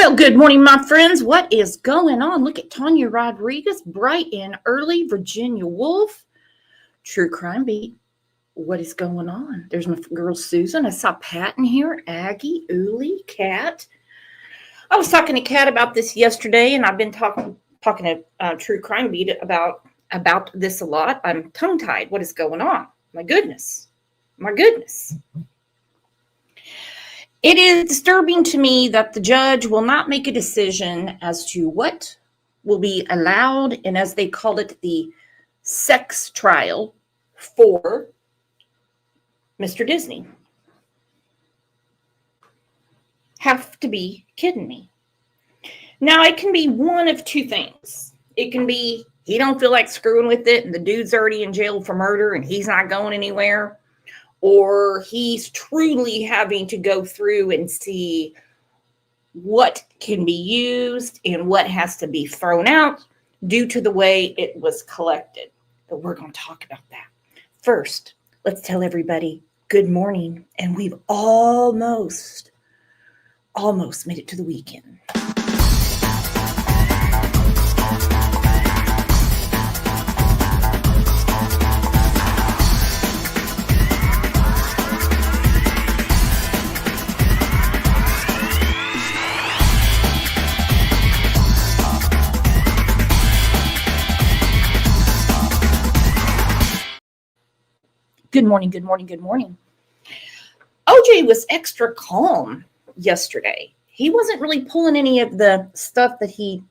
Well, good morning, my friends. What is going on? Look at Tanya Rodriguez, bright and early, Virginia Woolf, True Crime Beat. What is going on? There's my girl Susan. I saw Pat in here, Aggie, Uli, Kat. I was talking to Kat about this yesterday, and I've been talking to True Crime Beat about this a lot. I'm tongue-tied. What is going on? My goodness. It is disturbing to me that the judge will not make a decision as to what will be allowed, and as they call it, the sex trial for Mr. Disney. Have to be kidding me. Now, it can be one of two things. It can be he don't feel like screwing with it, and the dude's already in jail for murder, and he's not going anywhere. Or he's truly having to go through and see what can be used and what has to be thrown out due to the way it was collected. But we're going to talk about that. First, let's tell everybody good morning, and we've almost made it to the weekend. Good morning. OJ was extra calm yesterday. He wasn't really pulling any of the stuff that he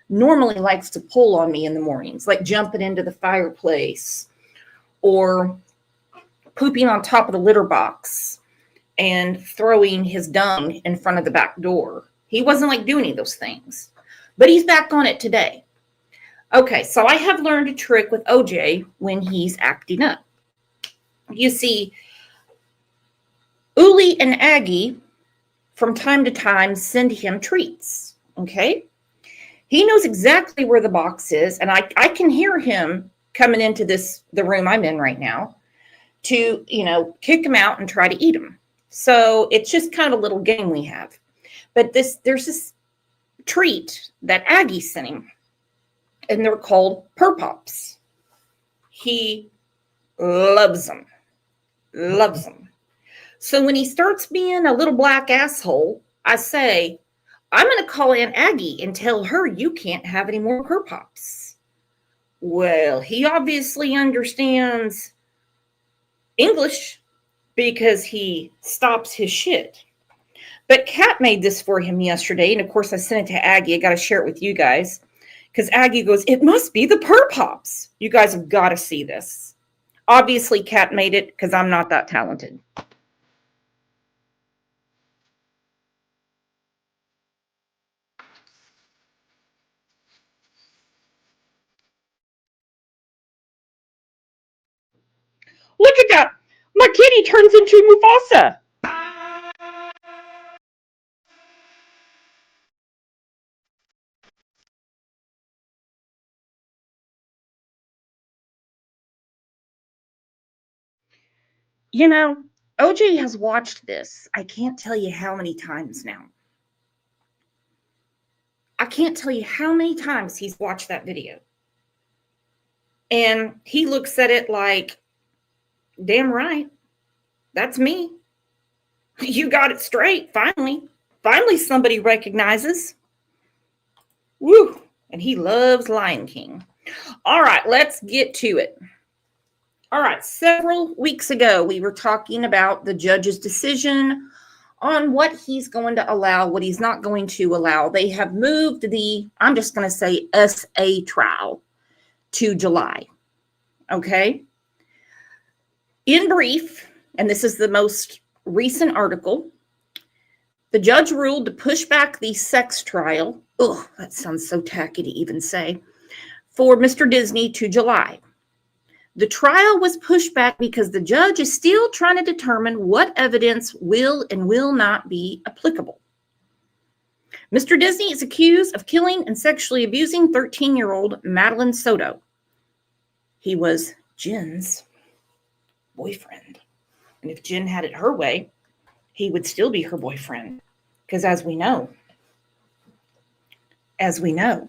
normally likes to pull on me in the mornings, like jumping into the fireplace or pooping on top of the litter box and throwing his dung in front of the back door. He wasn't like doing any of those things, but he's back on it today. Okay, so I have learned a trick with OJ when he's acting up. You see, Uli and Aggie, from time to time, send him treats, okay? He knows exactly where the box is, and I can hear him coming into the room I'm in right now to, kick him out and try to eat him. So it's just kind of a little game we have. But there's this treat that Aggie sent him, and they're called Purr Pops. He loves them. So when he starts being a little black asshole, I say, I'm going to call Aunt Aggie and tell her you can't have any more Purr Pops. Well, he obviously understands English because he stops his shit. But Kat made this for him yesterday, and of course I sent it to Aggie. I got to share it with you guys because Aggie goes, it must be the Purr Pops. You guys have got to see this. Obviously, Kat made it because I'm not that talented. Look at that! My kitty turns into Mufasa. OJ has watched this. I can't tell you how many times now. I can't tell you how many times he's watched that video. And he looks at it like, damn right, that's me. You got it straight, finally. Finally somebody recognizes. Woo! And he loves Lion King. All right, let's get to it. All right, several weeks ago, we were talking about the judge's decision on what he's going to allow, what he's not going to allow. They have moved I'm just going to say SA trial to July. Okay? In brief, and this is the most recent article, the judge ruled to push back the sex trial. Ugh, that sounds so tacky to even say. For Mr. Disney to July. The trial was pushed back because the judge is still trying to determine what evidence will and will not be applicable. Mr. Disney is accused of killing and sexually abusing 13-year-old Madeline Soto. He was Jen's boyfriend. And if Jen had it her way, he would still be her boyfriend. Because as we know, as we know,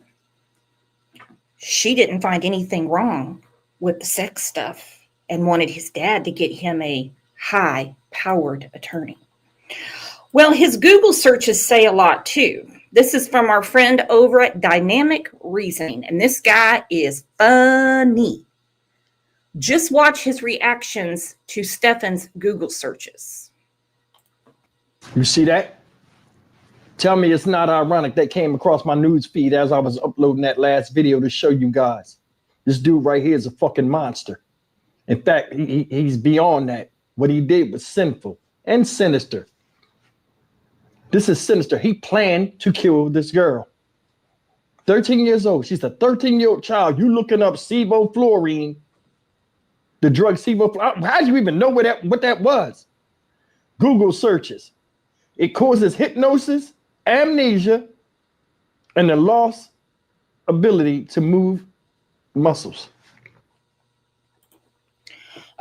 she didn't find anything wrong with the sex stuff and wanted his dad to get him a high-powered attorney. Well, his Google searches say a lot too. This is from our friend over at Dynamic Reasoning, and this guy is funny. Just watch his reactions to Stefan's Google searches. You see that? Tell me it's not ironic that came across my news feed as I was uploading that last video to show you guys. This dude right here is a fucking monster. In fact, he's beyond that. What he did was sinful and sinister. This is sinister. He planned to kill this girl. 13 years old. She's a 13-year-old child. You looking up sevoflurane, the drug sevoflurane. How do you even know what that was? Google searches. It causes hypnosis, amnesia, and the lost ability to move muscles.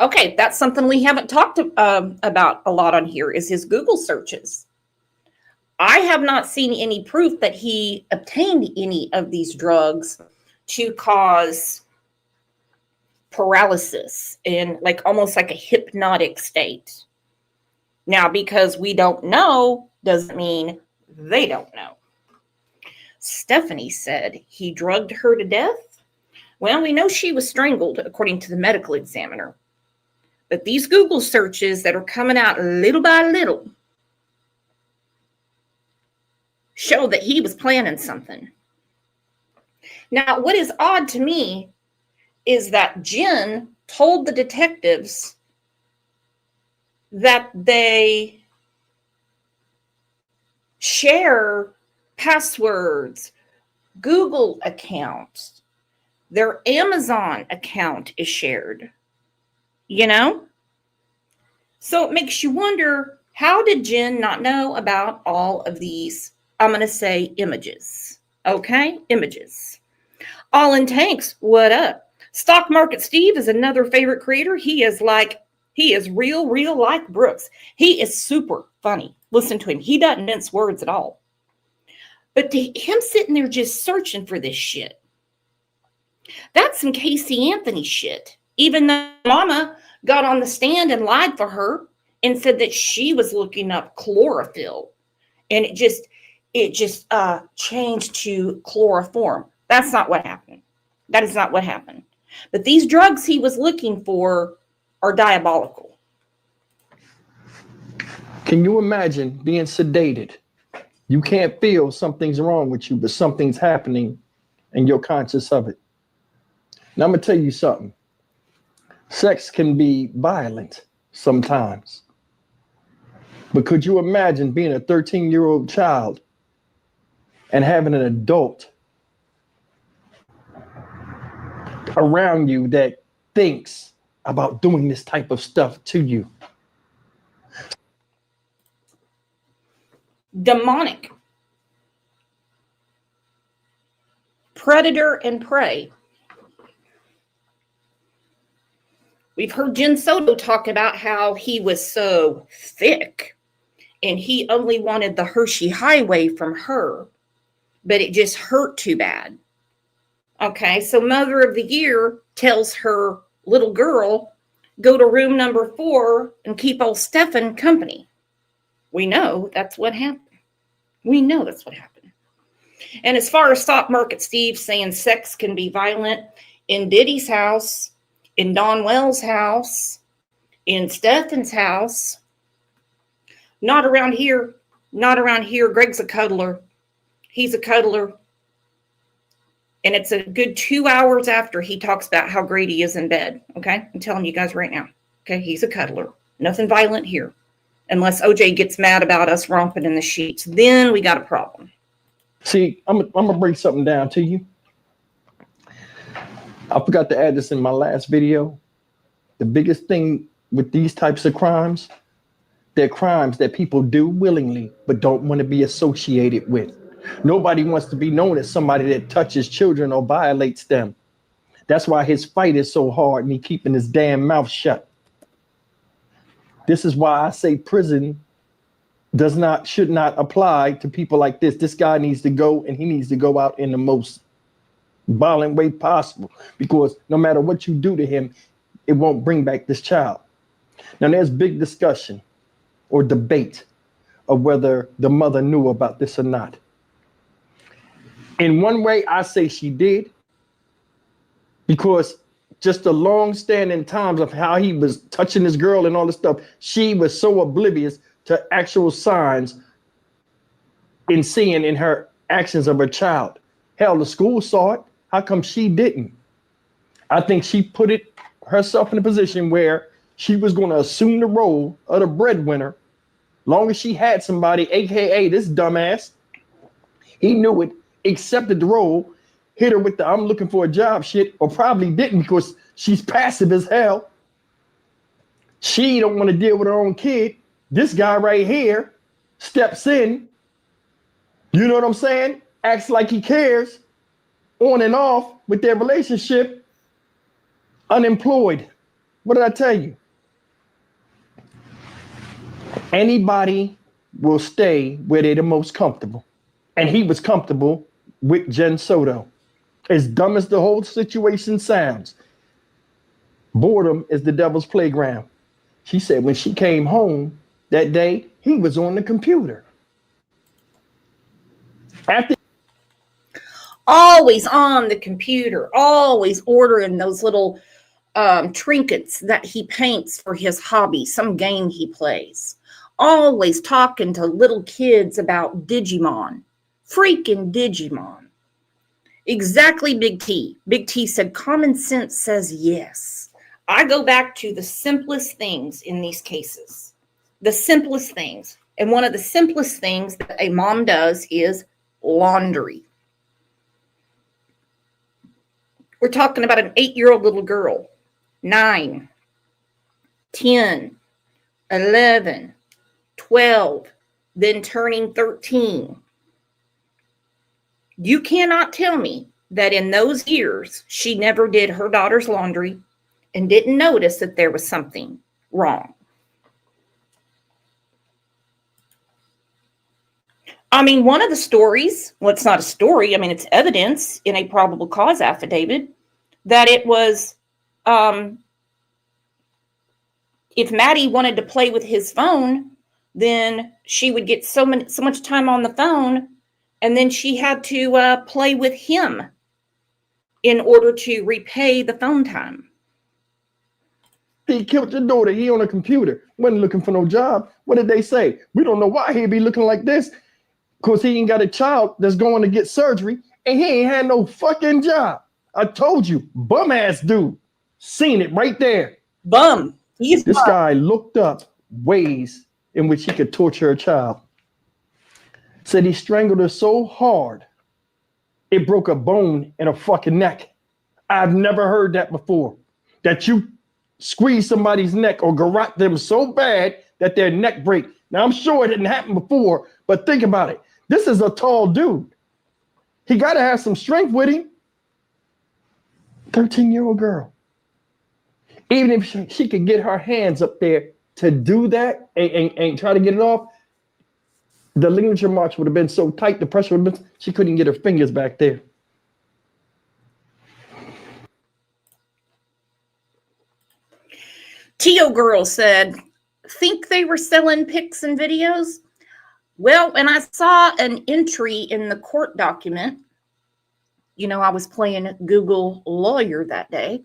Okay, that's something we haven't talked about a lot on here is his Google searches. I have not seen any proof that he obtained any of these drugs to cause paralysis in almost like a hypnotic state. Now, because we don't know doesn't mean they don't know. Stephanie said he drugged her to death. Well, we know she was strangled, according to the medical examiner. But these Google searches that are coming out little by little show that he was planning something. Now, what is odd to me is that Jen told the detectives that they share passwords, Google accounts, their Amazon account is shared, So it makes you wonder, how did Jen not know about all of these, I'm going to say images, okay? Images. All in Tanks, what up? Stock Market Steve is another favorite creator. He is real like Brooks. He is super funny. Listen to him. He doesn't mince words at all. But him sitting there just searching for this shit, that's some Casey Anthony shit. Even though Mama got on the stand and lied for her and said that she was looking up chlorophyll, and it just changed to chloroform. That's not what happened. That is not what happened. But these drugs he was looking for are diabolical. Can you imagine being sedated? You can't feel something's wrong with you, but something's happening and you're conscious of it. Now I'm going to tell you something. Sex can be violent sometimes. But could you imagine being a 13-year-old child and having an adult around you that thinks about doing this type of stuff to you? Demonic. Predator and prey. We've heard Jen Soto talk about how he was so thick and he only wanted the Hershey Highway from her, but it just hurt too bad. Okay, so Mother of the Year tells her little girl, go to room number 4 and keep old Stefan company. We know that's what happened. We know that's what happened. And as far as Stock Market Steve saying sex can be violent, in Diddy's house, in Don Wells' house, in Stefan's house, not around here. Not around here. Greg's a cuddler. He's a cuddler. And it's a good 2 hours after he talks about how great he is in bed. Okay? I'm telling you guys right now. Okay? He's a cuddler. Nothing violent here. Unless OJ gets mad about us romping in the sheets. Then we got a problem. See, I'm going to bring something down to you. I forgot to add this in my last video. The biggest thing with these types of crimes, they're crimes that people do willingly, but don't want to be associated with. Nobody wants to be known as somebody that touches children or violates them. That's why his fight is so hard and he keeping his damn mouth shut. This is why I say prison should not apply to people like this. This guy needs to go, and he needs to go out in the most violent way possible, because no matter what you do to him, it won't bring back this child. Now, there's big discussion or debate of whether the mother knew about this or not. In one way, I say she did, because just the long-standing times of how he was touching this girl and all this stuff, she was so oblivious to actual signs in seeing in her actions of her child. Hell, the school saw it. How come she didn't? I think she put herself in a position where she was going to assume the role of the breadwinner. Long as she had somebody, AKA this dumbass, he knew it, accepted the role, hit her with the I'm looking for a job shit, or probably didn't because she's passive as hell. She don't want to deal with her own kid. This guy right here steps in, you know what I'm saying? Acts like he cares, on and off with their relationship, unemployed. What did I tell you? Anybody will stay where they're the most comfortable. And he was comfortable with Jen Soto. As dumb as the whole situation sounds, boredom is the devil's playground. She said when she came home that day, he was on the computer. Always on the computer, always ordering those little trinkets that he paints for his hobby, some game he plays. Always talking to little kids about Digimon. Freaking Digimon. Exactly, Big T. Big T said common sense says yes. I go back to the simplest things in these cases. The simplest things. And one of the simplest things that a mom does is laundry. We're talking about an 8-year-old little girl. 9, 10, 11, 12, then turning 13. You cannot tell me that in those years she never did her daughter's laundry and didn't notice that there was something wrong. I mean, one of the stories, well, it's not a story. I mean, it's evidence in a probable cause affidavit that it was, if Maddie wanted to play with his phone, then she would get so much time on the phone, and then she had to play with him in order to repay the phone time. He killed your daughter. He on a computer. Wasn't looking for no job. What did they say? We don't know why he'd be looking like this. Because he ain't got a child that's going to get surgery, and he ain't had no fucking job. I told you, bum ass dude. Seen it right there. Bum. This guy looked up ways in which he could torture a child. Said he strangled her so hard, it broke a bone in her fucking neck. I've never heard that before. That you squeeze somebody's neck or garrote them so bad that their neck break. Now, I'm sure it didn't happen before, but think about it. This is a tall dude. He got to have some strength with him. 13-year-old girl. Even if she could get her hands up there to do that and try to get it off, the ligature march would have been so tight, the pressure would have been, she couldn't get her fingers back there. Tio Girl said, think they were selling pics and videos? Well, and I saw an entry in the court document. You know, I was playing Google Lawyer that day,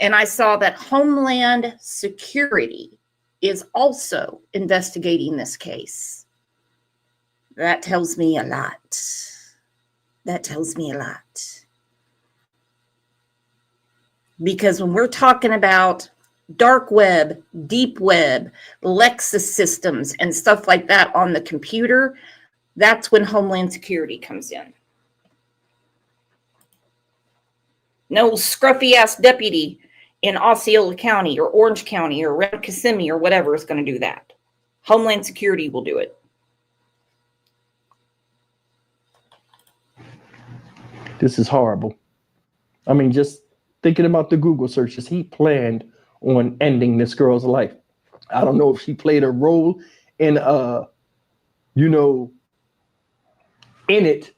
and I saw that Homeland Security is also investigating this case. That tells me a lot. That tells me a lot. Because when we're talking about dark web, deep web, Lexus systems, and stuff like that on the computer, that's when Homeland Security comes in. No scruffy ass deputy in Osceola County or Orange County or around Kissimmee or whatever is going to do that. Homeland Security will do it. This is horrible. I mean, just thinking about the Google searches, he planned on ending this girl's life. I don't know if she played a role in you know, in it,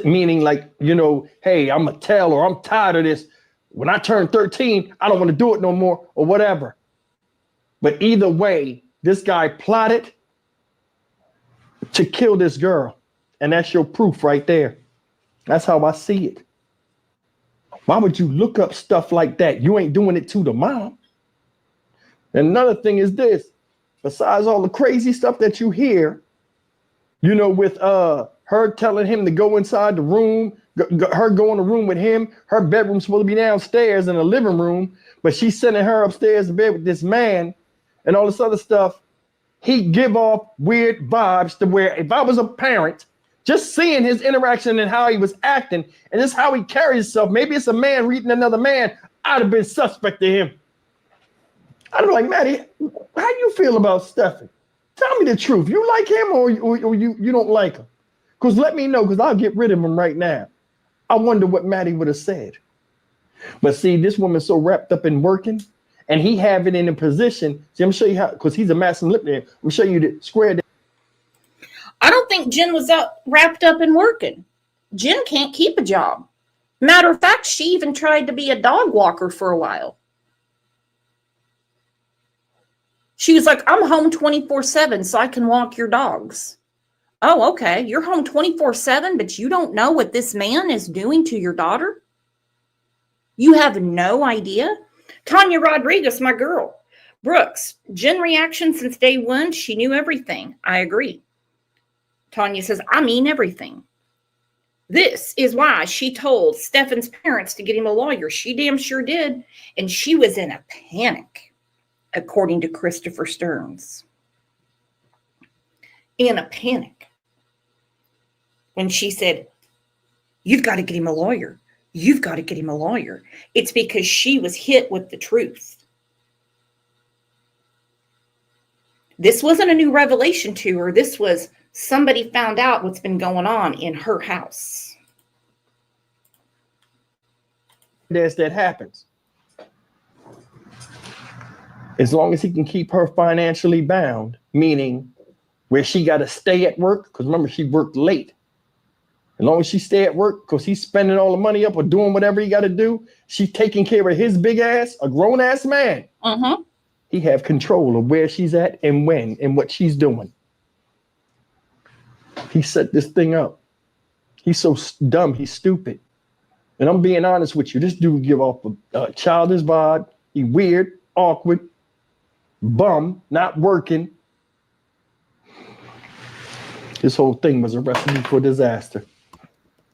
meaning like, you know, hey, I'm a tell or I'm tired of this. When I turn 13, I don't want to do it no more or whatever. But either way, this guy plotted to kill this girl. And that's your proof right there. That's how I see it. Why would you look up stuff like that? You ain't doing it to the mom. And another thing is this, besides all the crazy stuff that you hear, you know, with her telling him to go inside the room, her go in the room with him, her bedroom's supposed to be downstairs in the living room, but she's sending her upstairs to bed with this man and all this other stuff. He give off weird vibes to where if I was a parent, just seeing his interaction and how he was acting and just how he carries himself, maybe it's a man reading another man, I'd have been suspect to him. I'd be like, Maddie, how you feel about Stephen? Tell me the truth. You like him or you don't like him? Because let me know, because I'll get rid of him right now. I wonder what Maddie would have said. But see, this woman's so wrapped up in working, and he have it in a position. See, I'm gonna show you how, because he's a master manipulator. I'm gonna show you the square. I don't think Jen was wrapped up in working. Jen can't keep a job. Matter of fact, she even tried to be a dog walker for a while. She was like, I'm home 24/7 so I can walk your dogs. Oh, okay. You're home 24/7, but you don't know what this man is doing to your daughter? You have no idea? Tanya Rodriguez, my girl. Brooks, Jen reaction since day one, she knew everything. I agree. Tanya says, I mean everything. This is why she told Stefan's parents to get him a lawyer. She damn sure did. And she was in a panic, according to Christopher Stearns. In a panic. When she said, you've got to get him a lawyer. You've got to get him a lawyer. It's because she was hit with the truth. This wasn't a new revelation to her. This was somebody found out what's been going on in her house. That happens. As long as he can keep her financially bound, meaning where she got to stay at work, because remember, she worked late. As long as she stay at work, because he's spending all the money up or doing whatever he got to do, she's taking care of his big ass, a grown ass man. Uh-huh. He have control of where she's at and when and what she's doing. He set this thing up. He's so dumb, he's stupid. And I'm being honest with you, this dude give off a childish vibe. He weird, awkward, bum, not working. This whole thing was a recipe for disaster.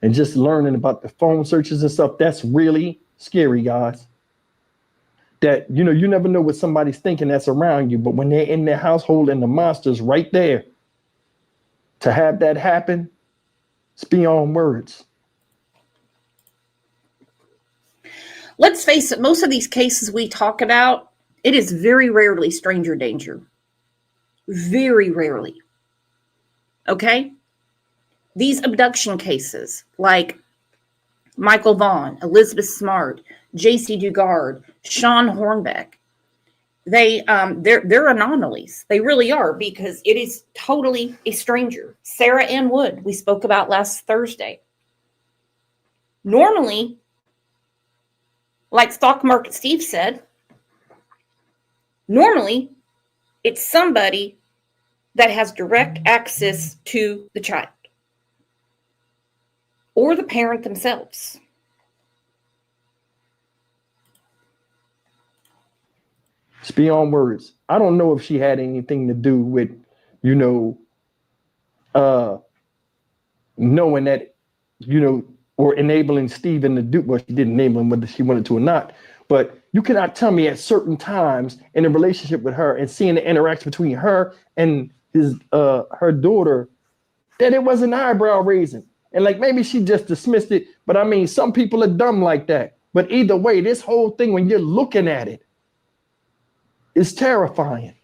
And just learning about the phone searches and stuff, that's really scary, guys. That, you know, you never know what somebody's thinking that's around you, but when they're in their household and the monster's right there, to have that happen, it's beyond words. Let's face it, most of these cases we talk about, it is very rarely stranger danger. Very rarely. Okay? These abduction cases, like Michael Vaughn, Elizabeth Smart, J.C. Dugard, Sean Hornbeck, they're anomalies. They really are, because it is totally a stranger. Sarah Ann Wood, we spoke about last Thursday. Normally, like Stock Market Steve said, normally it's somebody that has direct access to the child or the parent themselves. It's beyond words. I don't know if she had anything to do with, you know, knowing that, you know, or enabling Stephen to do what she didn't enable him, whether she wanted to or not. But you cannot tell me at certain times in a relationship with her and seeing the interaction between her and her daughter that it was an eyebrow raising. And like maybe she just dismissed it. But I mean, some people are dumb like that. But either way, this whole thing, when you're looking at it, is terrifying.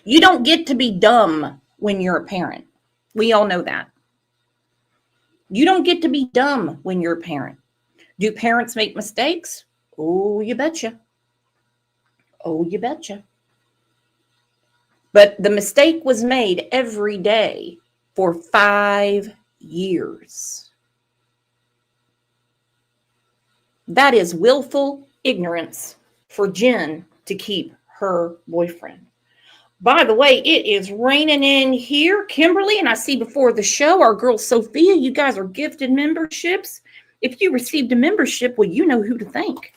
You don't get to be dumb when you're a parent. We all know that. You don't get to be dumb when you're a parent. Do parents make mistakes? Oh, you betcha. Oh, you betcha. But the mistake was made every day for 5 years. That is willful ignorance for Jen to keep her boyfriend. By the way, it is raining in here, Kimberly, and I see before the show, our girl Sophia, you guys are gifted memberships. If you received a membership, well, you know who to thank.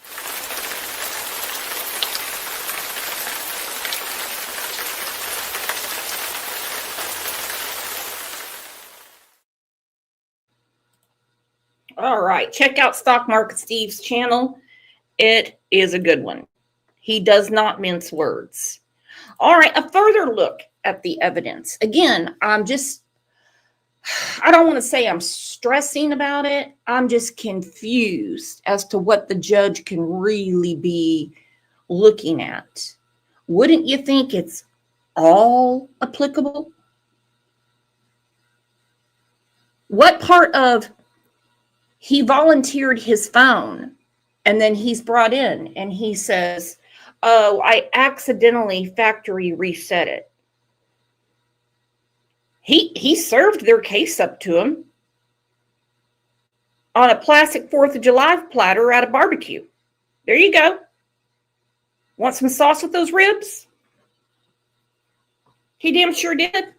All right, check out Stock Market Steve's channel. It is a good one. He does not mince words. All right, a further look at the evidence. Again, I don't want to say I'm stressing about it. I'm just confused as to what the judge can really be looking at. Wouldn't you think it's all applicable? What part of he volunteered his phone and then he's brought in and he says, oh, I accidentally factory reset it. He served their case up to him on a plastic 4th of July platter at a barbecue. There you go. Want some sauce with those ribs? He damn sure did.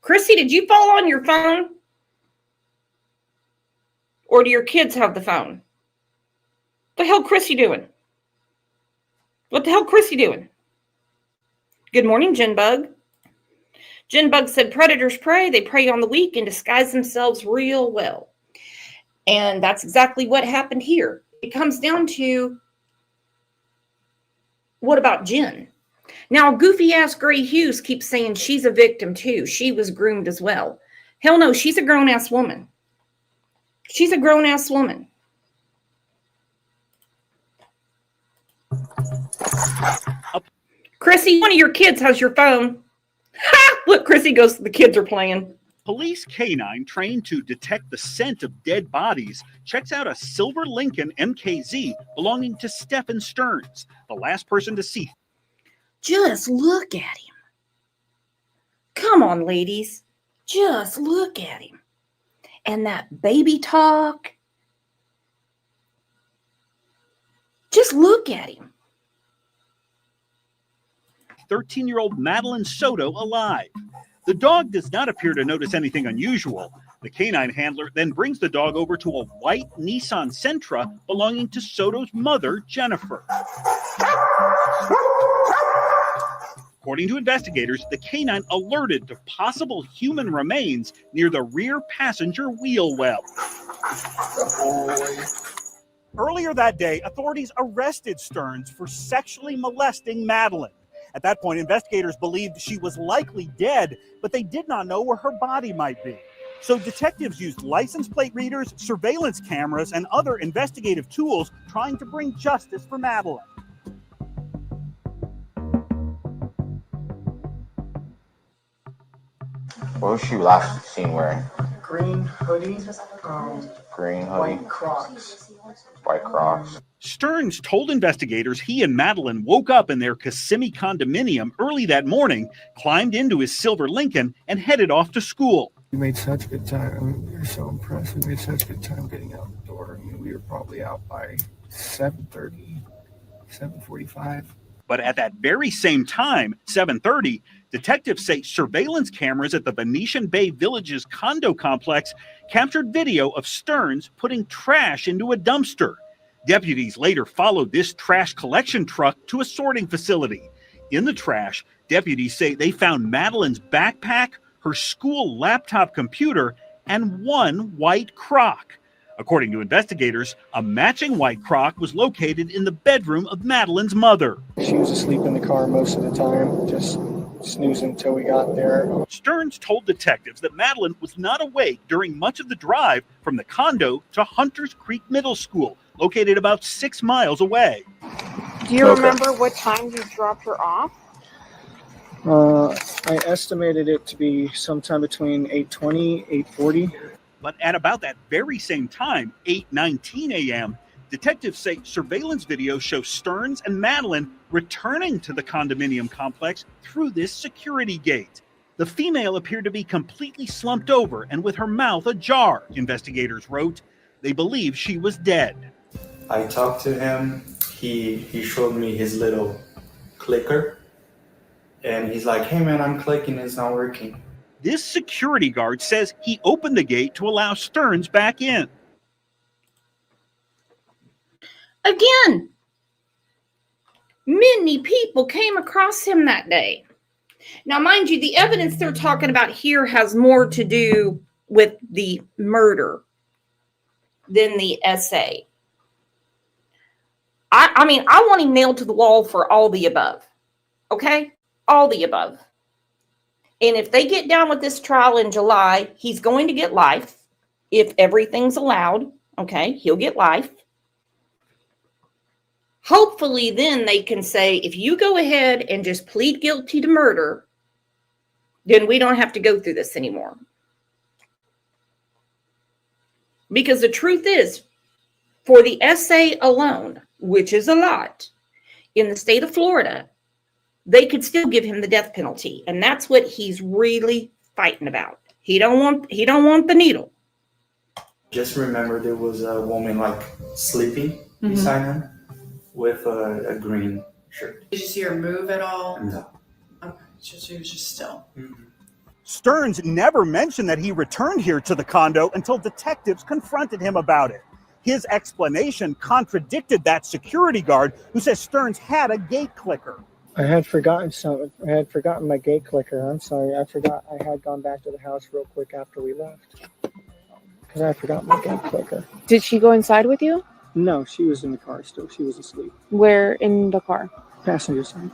Chrissy, did you fall on your phone? Or do your kids have the phone? What the hell Chrissy doing? What the hell Chrissy doing? Good morning, Jinbug. Jinbug said predators prey. They prey on the weak and disguise themselves real well. And that's exactly what happened here. It comes down to, what about Jen? Now, goofy-ass Gray Hughes keeps saying she's a victim too. She was groomed as well. Hell no, she's a grown-ass woman. She's a grown-ass woman. Chrissy, one of your kids has your phone. Ha! Look, Chrissy goes, the kids are playing. Police canine trained to detect the scent of dead bodies checks out a silver Lincoln MKZ belonging to Stephen Stearns, the last person to see. Just look at him. Come on, ladies. Just look at him. And that baby talk. Just look at him. 13-year-old Madeline Soto alive. The dog does not appear to notice anything unusual. The canine handler then brings the dog over to a white Nissan Sentra belonging to Soto's mother, Jennifer. According to investigators, the canine alerted to possible human remains near the rear passenger wheel well. Earlier that day, authorities arrested Stearns for sexually molesting Madeline. At that point, investigators believed she was likely dead, but they did not know where her body might be. So detectives used license plate readers, surveillance cameras, and other investigative tools trying to bring justice for Madeline. What was she last seen wearing? Green hoodie, Green hoodie, white Crocs. white Crocs. Stearns told investigators he and Madeline woke up in their Kissimmee condominium early that morning, climbed into his silver Lincoln, and headed off to school. We made such good time. I mean, we were so impressed. We made such good time getting out the door. I mean, we were probably out by 7:30, 7:45. But at that very same time, 7:30, detectives say surveillance cameras at the Venetian Bay Village's condo complex captured video of Stearns putting trash into a dumpster. Deputies later followed this trash collection truck to a sorting facility. In the trash, deputies say they found Madeline's backpack, her school laptop computer, and one white Croc. According to investigators, a matching white Croc was located in the bedroom of Madeline's mother. She was asleep in the car most of the time, just snoozing until we got there. Stearns told detectives that Madeline was not awake during much of the drive from the condo to Hunters Creek Middle School, located about 6 miles away. Do you remember what time you dropped her off? I estimated it to be sometime between 8:20, 8:40. But at about that very same time, 8:19 a.m., detectives say surveillance video shows Stearns and Madeline returning to the condominium complex through this security gate. The female appeared to be completely slumped over and with her mouth ajar, investigators wrote. They believe she was dead. I talked to him. He showed me his little clicker. And he's like, hey man, I'm clicking, it's not working. This security guard says he opened the gate to allow Stearns back in. Again, many people came across him that day. Now, mind you, the evidence they're talking about here has more to do with the murder than the essay. I mean, I want him nailed to the wall for all the above. Okay? All the above. And if they get down with this trial in July, he's going to get life. If everything's allowed, okay, he'll get life. Hopefully, then they can say, if you go ahead and just plead guilty to murder, then we don't have to go through this anymore. Because the truth is, for the essay alone, which is a lot, in the state of Florida, they could still give him the death penalty. And that's what he's really fighting about. He don't want the needle. Just remember there was a woman like sleeping beside him with a green shirt. Did you see her move at all? No. Okay, she was just still. Stearns never mentioned that he returned here to the condo until detectives confronted him about it. His explanation contradicted that security guard who says Stearns had a gate clicker. I had forgotten something. I had forgotten my gate clicker. I'm sorry. I forgot. I had gone back to the house real quick after we left because I forgot my gate clicker. Did she go inside with you? No, she was in the car still. She was asleep. Where in the car? Passenger side.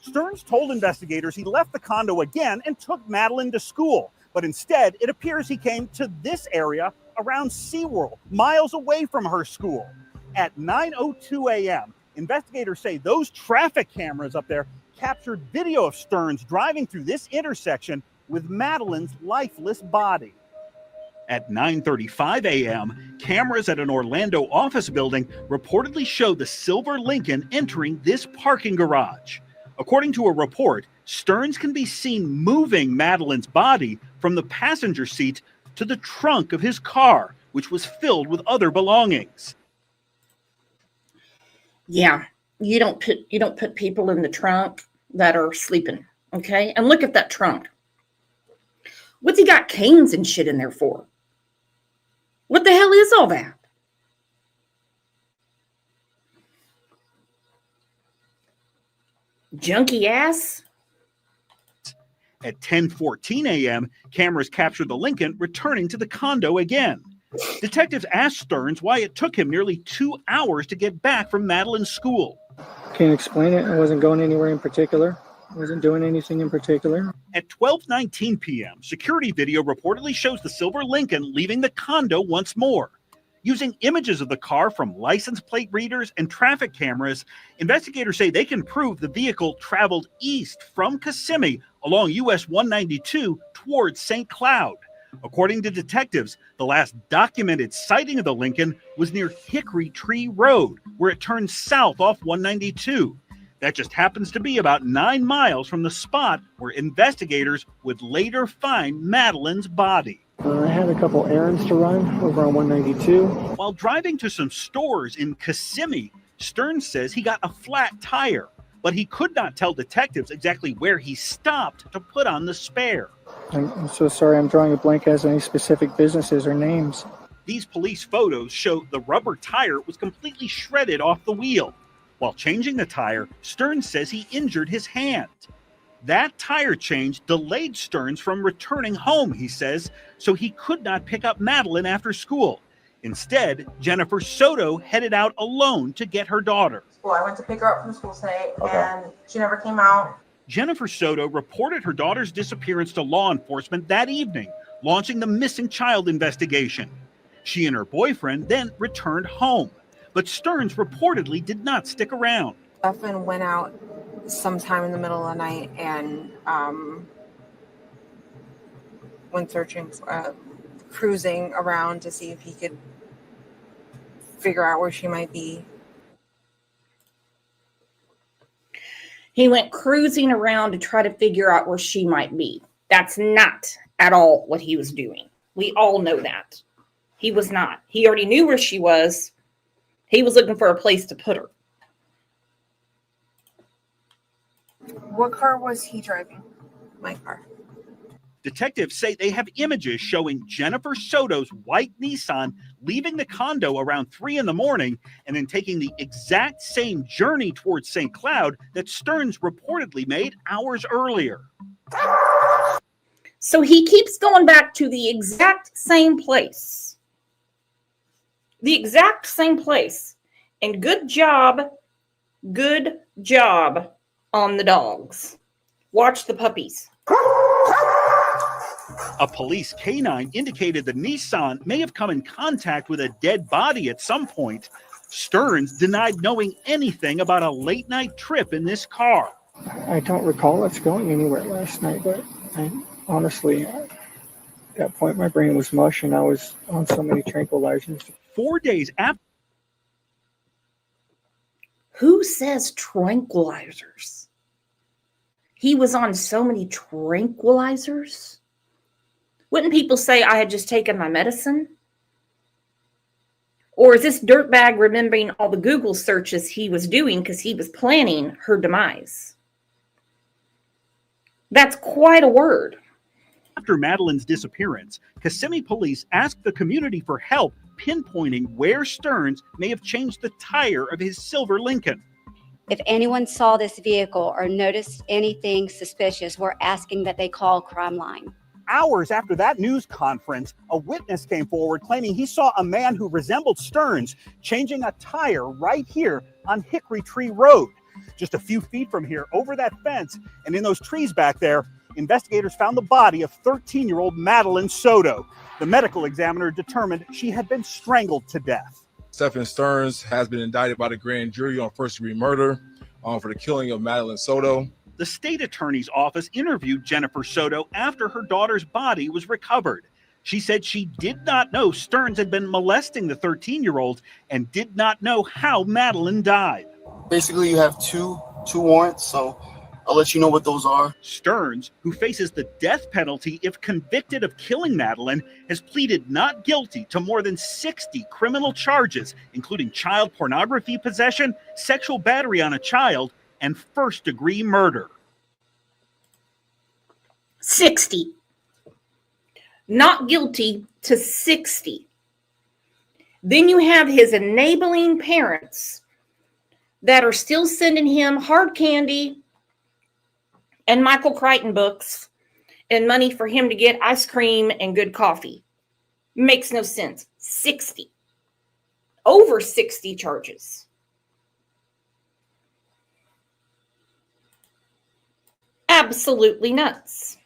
Stearns told investigators he left the condo again and took Madeline to school. But instead, it appears he came to this area around SeaWorld, miles away from her school. At 9:02 a.m., investigators say those traffic cameras up there captured video of Stearns driving through this intersection with Madeline's lifeless body. At 9:35 a.m., cameras at an Orlando office building reportedly showed the silver Lincoln entering this parking garage. According to a report, Stearns can be seen moving Madeline's body from the passenger seat to the trunk of his car, which was filled with other belongings. Yeah, you don't put people in the trunk that are sleeping, okay? And look at that trunk. What's he got canes and shit in there for? What the hell is all that? Junky ass. At 10:14 a.m., cameras captured the Lincoln returning to the condo again. Detectives asked Stearns why it took him nearly 2 hours to get back from Madeline's school. Can't explain it. I wasn't going anywhere in particular. I wasn't doing anything in particular. At 12:19 p.m., security video reportedly shows the silver Lincoln leaving the condo once more. Using images of the car from license plate readers and traffic cameras, investigators say they can prove the vehicle traveled east from Kissimmee along US 192 towards St. Cloud. According to detectives, the last documented sighting of the Lincoln was near Hickory Tree Road, where it turned south off 192. That just happens to be about 9 miles from the spot where investigators would later find Madeline's body. I had a couple errands to run over on 192. While driving to some stores in Kissimmee, Stearns says he got a flat tire, but he could not tell detectives exactly where he stopped to put on the spare. I'm so sorry. I'm drawing a blank as any specific businesses or names. These police photos show the rubber tire was completely shredded off the wheel. While changing the tire, Stearns says he injured his hand. That tire change delayed Stearns from returning home, he says, so he could not pick up Madeline after school. Instead, Jennifer Soto headed out alone to get her daughter. Well, I went to pick her up from school today, Okay. and she never came out. Jennifer Soto reported her daughter's disappearance to law enforcement that evening, launching the missing child investigation. She and her boyfriend then returned home, but Stearns reportedly did not stick around. Stefan went out sometime in the middle of the night and went searching cruising around to see if he could figure out where she might be. He went cruising around to try to figure out where she might be. That's not at all what he was doing. We all know that. He was not. He already knew where she was. He was looking for a place to put her. What car was he driving? My car. Detectives say they have images showing Jennifer Soto's white Nissan leaving the condo around 3 a.m. and then taking the exact same journey towards St. Cloud that Stearns reportedly made hours earlier. So he keeps going back to the exact same place. The exact same place. And good job on the dogs. Watch the puppies. A police canine indicated the Nissan may have come in contact with a dead body at some point. Stearns denied knowing anything about a late-night trip in this car. I don't recall us going anywhere last night, but honestly, at that point, my brain was mush and I was on so many tranquilizers. 4 days after. Who says tranquilizers? He was on so many tranquilizers? Wouldn't people say I had just taken my medicine? Or is this dirtbag remembering all the Google searches he was doing because he was planning her demise? That's quite a word. After Madeleine's disappearance, Kissimmee police asked the community for help pinpointing where Stearns may have changed the tire of his silver Lincoln. If anyone saw this vehicle or noticed anything suspicious, we're asking that they call Crime Line. Hours after that news conference, a witness came forward claiming he saw a man who resembled Stearns changing a tire right here on Hickory Tree Road. Just a few feet from here, over that fence, and in those trees back there, investigators found the body of 13-year-old Madeleine Soto. The medical examiner determined she had been strangled to death. Stephen Stearns has been indicted by the grand jury on first-degree murder for the killing of Madeleine Soto. The state attorney's office interviewed Jennifer Soto after her daughter's body was recovered. She said she did not know Stearns had been molesting the 13-year-old and did not know how Madeleine died. Basically, you have two warrants, so I'll let you know what those are. Stearns, who faces the death penalty if convicted of killing Madeleine, has pleaded not guilty to more than 60 criminal charges, including child pornography possession, sexual battery on a child, and first-degree murder. 60. Not guilty to 60. Then you have his enabling parents that are still sending him hard candy and Michael Crichton books and money for him to get ice cream and good coffee. Makes no sense. 60. Over 60 charges. Absolutely nuts.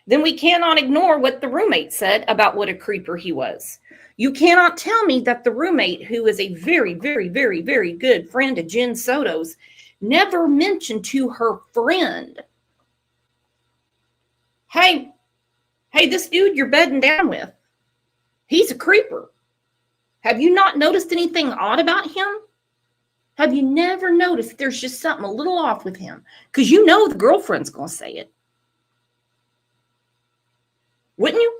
Then we cannot ignore what the roommate said about what a creeper he was. You cannot tell me that the roommate, who is a very, very, very, very good friend of Jen Soto's, never mentioned to her friend, hey, this dude you're bedding down with, he's a creeper. Have you not noticed anything odd about him? Have you never noticed there's just something a little off with him? Because you know the girlfriend's going to say it. Wouldn't you?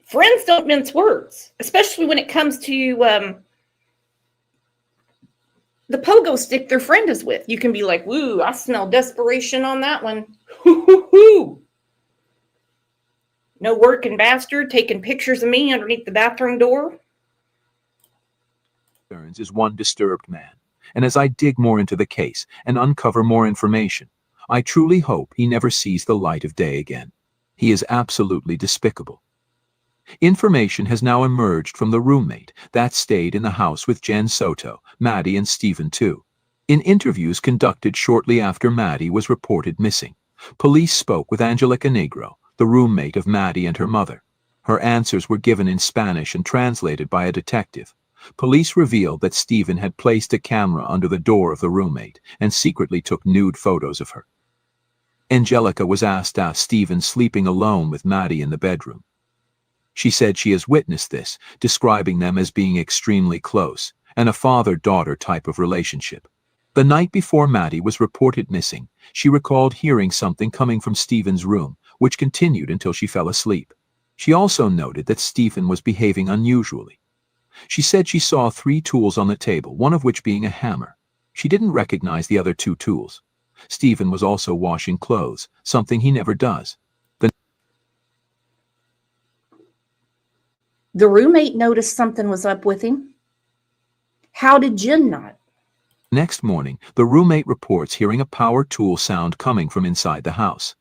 Friends don't mince words, especially when it comes to the pogo stick their friend is with. You can be like, woo, I smell desperation on that one. Hoo. No working bastard taking pictures of me underneath the bathroom door. Stearns is one disturbed man, and as I dig more into the case and uncover more information, I truly hope he never sees the light of day again. He is absolutely despicable. Information has now emerged from the roommate that stayed in the house with Jen Soto, Maddie, and Stephen too. In interviews conducted shortly after Maddie was reported missing, police spoke with Angelica Negro, the roommate of Maddie and her mother. Her answers were given in Spanish and translated by a detective. Police revealed that Stephen had placed a camera under the door of the roommate and secretly took nude photos of her. Angelica was asked Stephen sleeping alone with Maddie in the bedroom. She said she has witnessed this, describing them as being extremely close and a father-daughter type of relationship. The night before Maddie was reported missing, she recalled hearing something coming from Stephen's room, which continued until she fell asleep. She also noted that Stephen was behaving unusually. She said she saw 3 tools on the table, one of which being a hammer. She didn't recognize the other 2 tools. Stephen was also washing clothes, something he never does. The roommate noticed something was up with him. How did Jen not? Next morning, the roommate reports hearing a power tool sound coming from inside the house.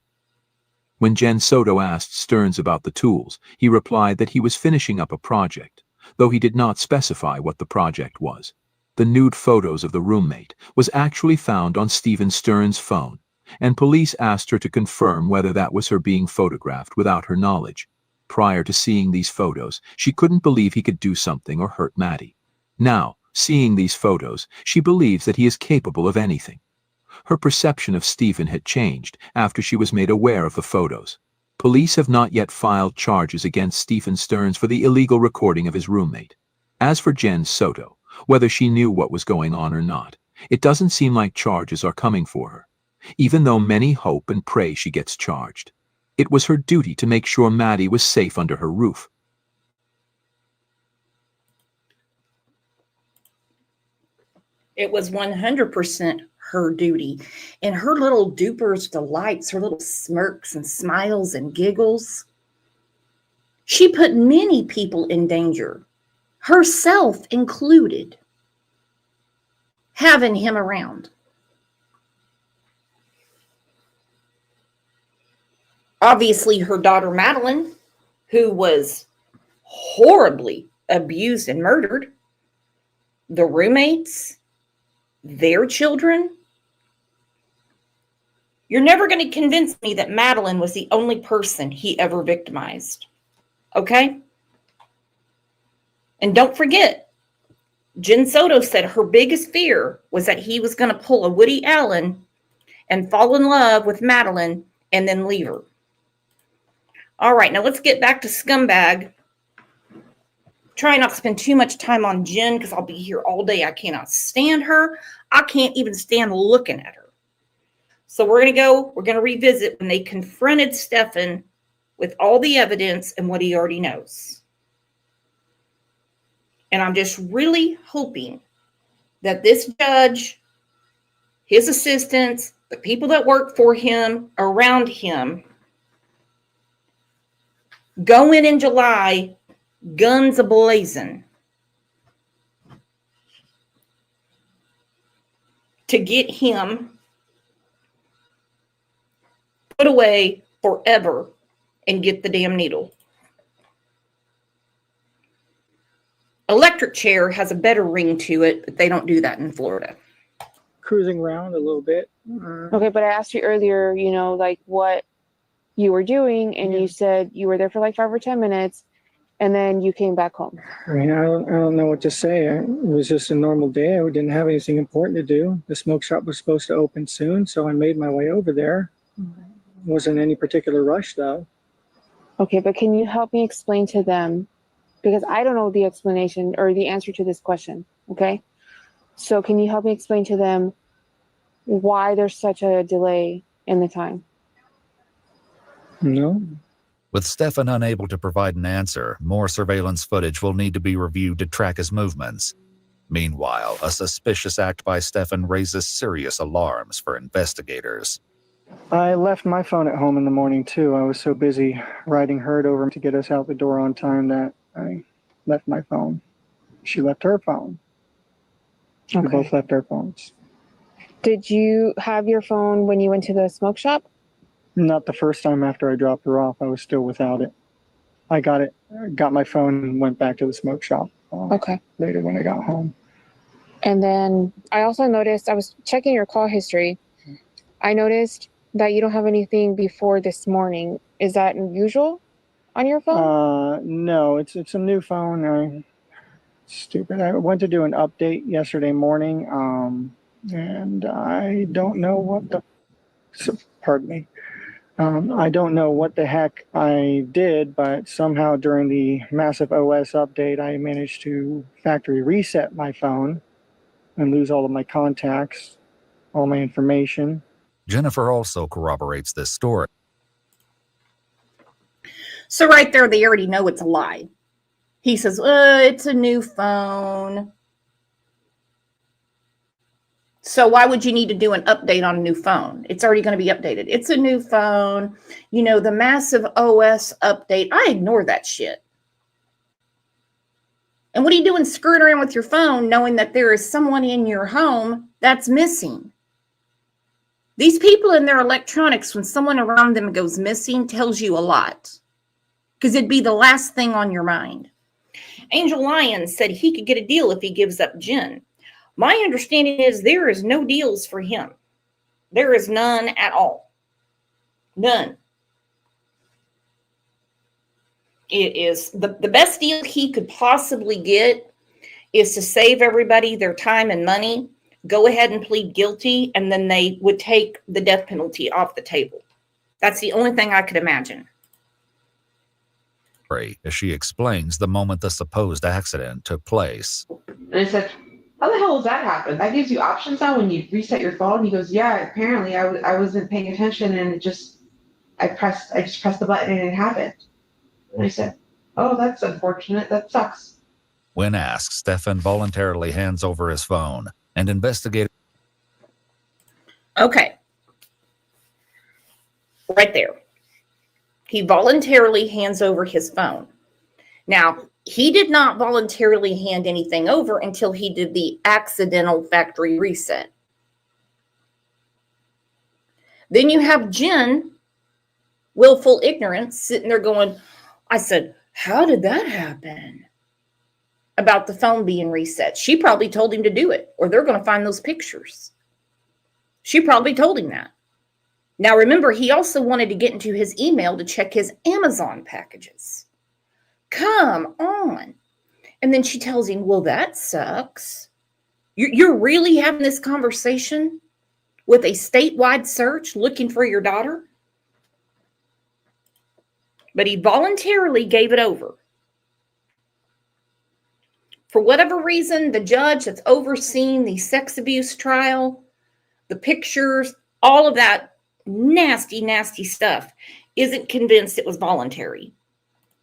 When Jen Soto asked Stearns about the tools, he replied that he was finishing up a project, though he did not specify what the project was. The nude photos of the roommate was actually found on Stephen Stearns' phone, and police asked her to confirm whether that was her being photographed without her knowledge. Prior to seeing these photos, she couldn't believe he could do something or hurt Maddie. Now, seeing these photos, she believes that he is capable of anything. Her perception of Stephen had changed after she was made aware of the photos. Police have not yet filed charges against Stephen Stearns for the illegal recording of his roommate. As for Jen Soto, whether she knew what was going on or not, it doesn't seem like charges are coming for her, even though many hope and pray she gets charged. It was her duty to make sure Maddie was safe under her roof. It was 100% her duty. And her little duper's delights, her little smirks and smiles and giggles, she put many people in danger, herself included, having him around. Obviously, her daughter Madeline, who was horribly abused and murdered, the roommates, their children. You're never going to convince me that Madeline was the only person he ever victimized. Okay? And don't forget, Jen Soto said her biggest fear was that he was going to pull a Woody Allen and fall in love with Madeline and then leave her. All right, now let's get back to Scumbag. Try not to spend too much time on Jen because I'll be here all day. I cannot stand her. I can't even stand looking at her. So we're going to revisit when they confronted Stefan with all the evidence and what he already knows. And I'm just really hoping that this judge, his assistants, the people that work for him, around him, go in July, guns a-blazing, to get him put away forever and get the damn needle. Electric chair has a better ring to it, but they don't do that in Florida. Cruising around a little bit. Okay, but I asked you earlier, like what you were doing, and you said you were there for like 5 or 10 minutes, and then you came back home. I mean, I don't know what to say. It was just a normal day. I didn't have anything important to do. The smoke shop was supposed to open soon, so I made my way over there. Wasn't any particular rush, though. Okay, but can you help me explain to them, because I don't know the explanation or the answer to this question, okay? So can you help me explain to them why there's such a delay in the time? No. With Stefan unable to provide an answer, more surveillance footage will need to be reviewed to track his movements. Meanwhile, a suspicious act by Stefan raises serious alarms for investigators. I left my phone at home in the morning, too. I was so busy riding Herd over to get us out the door on time that I left my phone. She left her phone. Okay. We both left our phones. Did you have your phone when you went to the smoke shop? Not the first time after I dropped her off. I was still without it. I got my phone and went back to the smoke shop Okay. later when I got home. And then I also noticed, I was checking your call history. I noticed that you don't have anything before this morning. Is that unusual on your phone? No, it's a new phone. Stupid. I went to do an update yesterday morning, and I don't know what the pardon me. I don't know what the heck I did, but somehow during the massive OS update, I managed to factory reset my phone and lose all of my contacts, all my information. Jennifer also corroborates this story. So right there, they already know it's a lie. He says, it's a new phone. So why would you need to do an update on a new phone? It's already going to be updated. It's a new phone. You know, the massive OS update. I ignore that shit. And what are you doing screwing around with your phone knowing that there is someone in your home that's missing? These people in their electronics, when someone around them goes missing, tells you a lot. Because it'd be the last thing on your mind. Angel Lion said he could get a deal if he gives up Jen. My understanding is there is no deals for him. There is none at all. None. It is the best deal he could possibly get is to save everybody their time and money, go ahead and plead guilty, and then they would take the death penalty off the table. That's the only thing I could imagine. As she explains the moment the supposed accident took place. And I said, how the hell does that happen? That gives you options now when you reset your phone? He goes, yeah, apparently I wasn't paying attention and I just pressed the button and it happened. And I said, oh, that's unfortunate. That sucks. When asked, Stefan voluntarily hands over his phone and investigators. Okay. Right there. He voluntarily hands over his phone. Now, he did not voluntarily hand anything over until he did the accidental factory reset. Then you have Jen, willful ignorance, sitting there going, I said, how did that happen? About the phone being reset. She probably told him to do it, or they're going to find those pictures. She probably told him that. Now, remember, he also wanted to get into his email to check his Amazon packages. Come on. And then she tells him, well, that sucks. You're really having this conversation with a statewide search looking for your daughter? But he voluntarily gave it over. For whatever reason, the judge that's overseeing the sex abuse trial, the pictures, all of that nasty, nasty stuff, isn't convinced it was voluntary.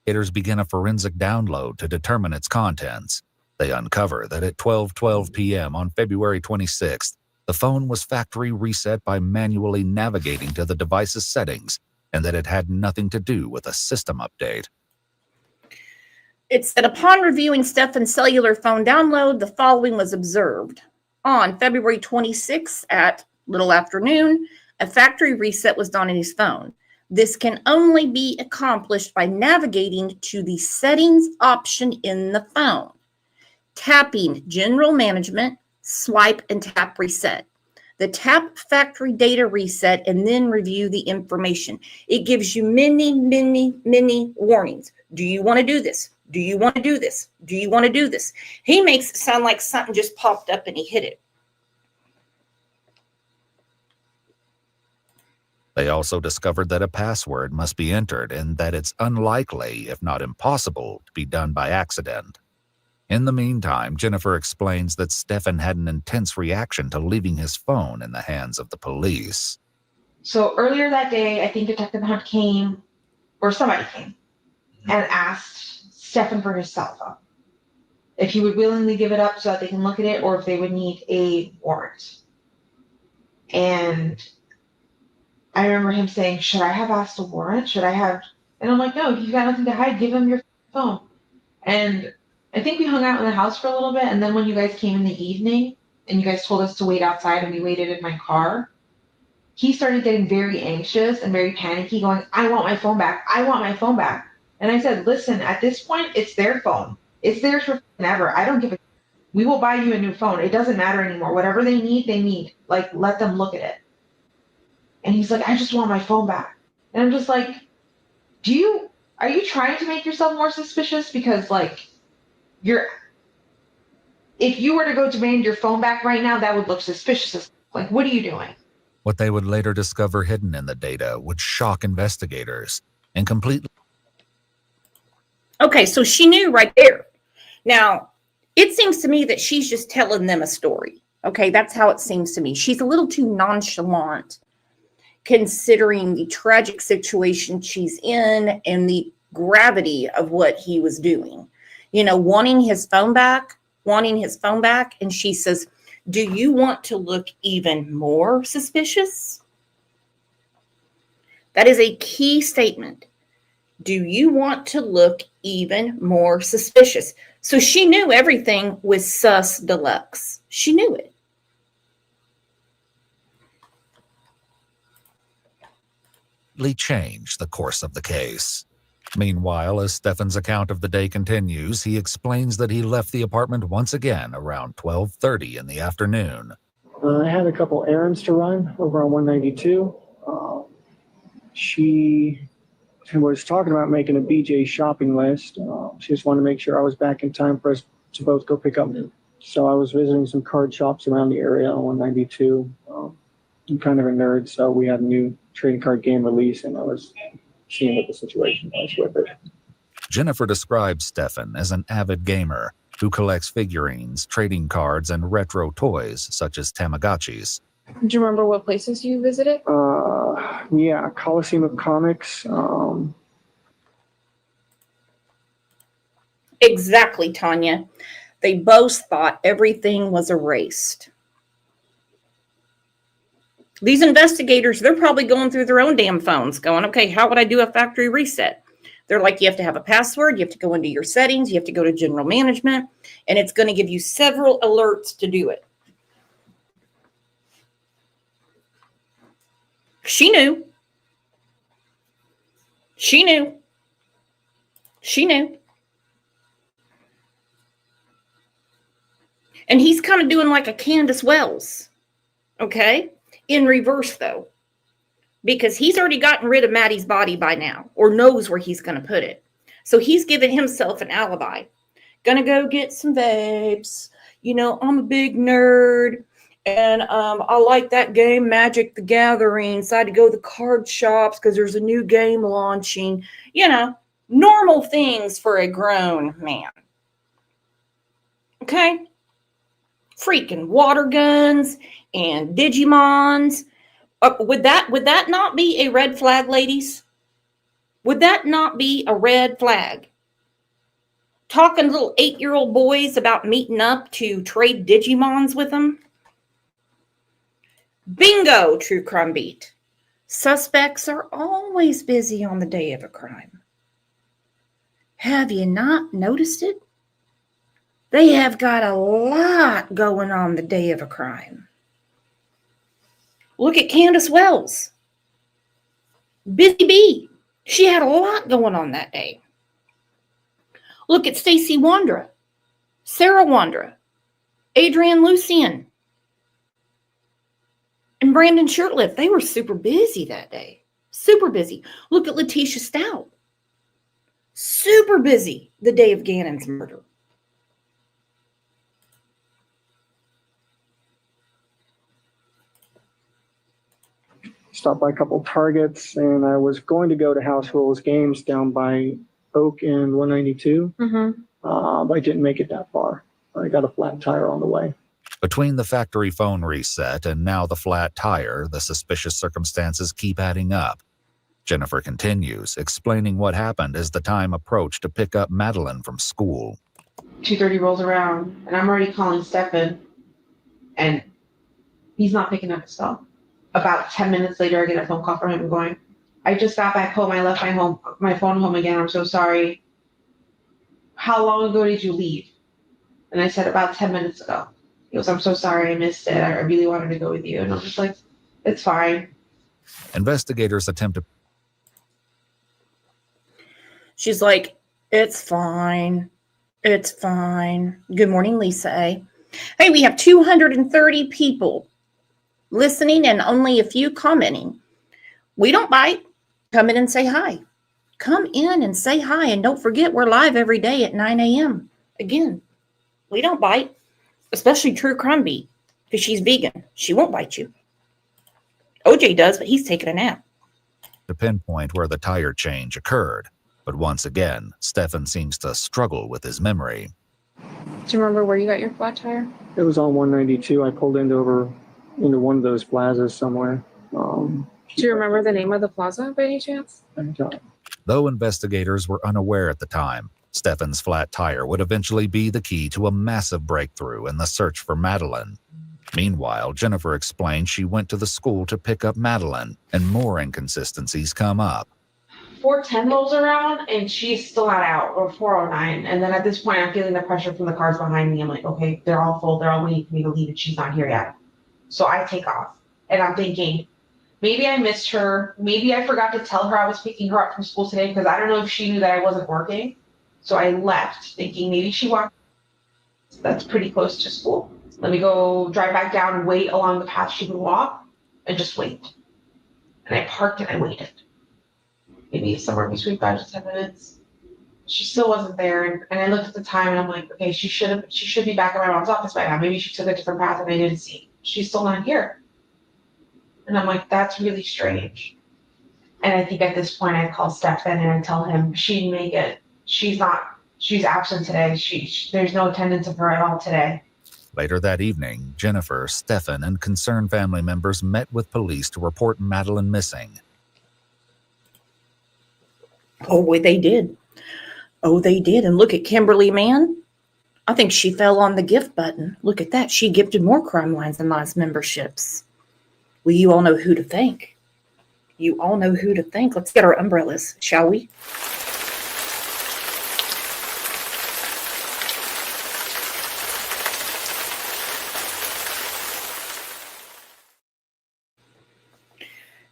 Investigators begin a forensic download to determine its contents. They uncover that at 12:12 p.m. on February 26th, the phone was factory reset by manually navigating to the device's settings, and that it had nothing to do with a system update. It said upon reviewing Stefan's cellular phone download, the following was observed. On February 26th at little afternoon, a factory reset was done in his phone. This can only be accomplished by navigating to the settings option in the phone, tapping general management, swipe and tap reset. The tap factory data reset and then review the information. It gives you many, many, many warnings. Do you want to do this? Do you want to do this? Do you want to do this? He makes it sound like something just popped up and he hit it. They also discovered that a password must be entered and that it's unlikely, if not impossible, to be done by accident. In the meantime, Jennifer explains that Stefan had an intense reaction to leaving his phone in the hands of the police. So earlier that day, I think Detective Hunt came, or somebody came, and asked Stefan for his cell phone. If he would willingly give it up so that they can look at it, or if they would need a warrant. And I remember him saying, should I have asked a warrant? Should I have? And I'm like, no, if you've got nothing to hide, give him your phone. And I think we hung out in the house for a little bit. And then when you guys came in the evening and you guys told us to wait outside and we waited in my car, he started getting very anxious and very panicky, going, I want my phone back. I want my phone back. And I said, listen, at this point, it's their phone. It's theirs forever. I don't give a. We will buy you a new phone. It doesn't matter anymore. Whatever they need, they need. Like, let them look at it. And he's like, I just want my phone back. And I'm just like, are you trying to make yourself more suspicious? Because like, if you were to go demand your phone back right now, that would look suspicious. Like, what are you doing? What they would later discover hidden in the data would shock investigators and completely. Okay, so she knew right there. Now, it seems to me that she's just telling them a story. Okay, that's how it seems to me. She's a little too nonchalant considering the tragic situation she's in and the gravity of what he was doing. You know, wanting his phone back. And she says, do you want to look even more suspicious? That is a key statement. Do you want to look even more suspicious? So she knew everything was sus deluxe. She knew it. Change the course of the case. Meanwhile, as Stefan's account of the day continues, he explains that he left the apartment once again around 12:30 in the afternoon. I had a couple errands to run over on 192. She was talking about making a BJ shopping list. She just wanted to make sure I was back in time for us to both go pick up. So I was visiting some card shops around the area on 192. I'm kind of a nerd, so we had a new trading card game release, and I was seeing what the situation was with it. Jennifer describes Stefan as an avid gamer who collects figurines, trading cards, and retro toys such as Tamagotchis. Do you remember what places you visited? Yeah, Coliseum of Comics. Exactly, Tanya. They both thought everything was erased. These investigators, they're probably going through their own damn phones going, okay, how would I do a factory reset? They're like, you have to have a password. You have to go into your settings. You have to go to general management, and it's going to give you several alerts to do it. She knew. She knew. She knew. And he's kind of doing like a Candace Wells. Okay? In reverse, though, because he's already gotten rid of Maddie's body by now, or knows where he's going to put it. So he's given himself an alibi. Gonna go get some vapes. You know, I'm a big nerd, and I like that game, Magic the Gathering. So I had to go to the card shops because there's a new game launching. You know, normal things for a grown man. Okay? Freaking water guns and Digimons. Would that not be a red flag, ladies? Would that not be a red flag? Talking to little 8-year-old boys about meeting up to trade Digimons with them? Bingo, True Crime Beat. Suspects are always busy on the day of a crime. Have you not noticed it? They have got a lot going on the day of a crime. Look at Candace Wells. Busy bee. She had a lot going on that day. Look at Stacy Wandra, Sarah Wandra, Adrienne Lucien, and Brandon Shirtliff. They were super busy that day. Super busy. Look at Letitia Stout. Super busy the day of Gannon's murder. Stopped by a couple Targets, and I was going to go to House Rules Games down by Oak and 192. But I didn't make it that far. I got a flat tire on the way. Between the factory phone reset and now the flat tire, the suspicious circumstances keep adding up. Jennifer continues, explaining what happened as the time approached to pick up Madeline from school. 2:30 rolls around, and I'm already calling Stefan, and he's not picking up his phone. About 10 minutes later, I get a phone call from him going, I just got back home. I left my phone home again. I'm so sorry. How long ago did you leave? And I said, about 10 minutes ago. He goes, I'm so sorry. I missed it. I really wanted to go with you. And I'm just like, it's fine. Investigators attempt to... She's like, it's fine. It's fine. Good morning, Lisa A. Hey, we have 230 people listening and only a few commenting. We don't bite. Come in and say hi. Come in and say hi. And don't forget, we're live every day at 9 a.m. Again, we don't bite, especially True Crime Beat, because she's vegan. She won't bite you. OJ does, but he's taking a nap. To pinpoint where the tire change occurred, but once again, Stefan seems to struggle with his memory. Do you remember where you got your flat tire? It was on 192. I pulled into one of those plazas somewhere. Do you remember the name of the plaza by any chance? Though investigators were unaware at the time, Stefan's flat tire would eventually be the key to a massive breakthrough in the search for Madeline. Meanwhile, Jennifer explained she went to the school to pick up Madeline, and more inconsistencies come up. 410 rolls around and she's still not out, or 409. And then at this point, I'm feeling the pressure from the cars behind me. I'm like, okay, they're all full. They're all waiting for me to leave and she's not here yet. So I take off and I'm thinking, maybe I missed her. Maybe I forgot to tell her I was picking her up from school today because I don't know if she knew that I wasn't working. So I left thinking maybe she walked. That's pretty close to school. Let me go drive back down and wait along the path she would walk and just wait. And I parked and I waited. Maybe somewhere between 5 to 10 minutes. She still wasn't there. And I looked at the time and I'm like, okay, she should be back at my mom's office by now. Maybe she took a different path and I didn't see. She's still not here. And I'm like, that's really strange. And I think at this point I call Stefan and I tell him she didn't make it. She's absent today. There's no attendance of her at all today. Later that evening, Jennifer, Stefan, and concerned family members met with police to report Madeline missing. Oh, boy, they did. Oh, they did. And look at Kimberly, man. I think she fell on the gift button. Look at that. She gifted more Crime Lines and Lies memberships. Well, you all know who to thank. You all know who to thank. Let's get our umbrellas, shall we?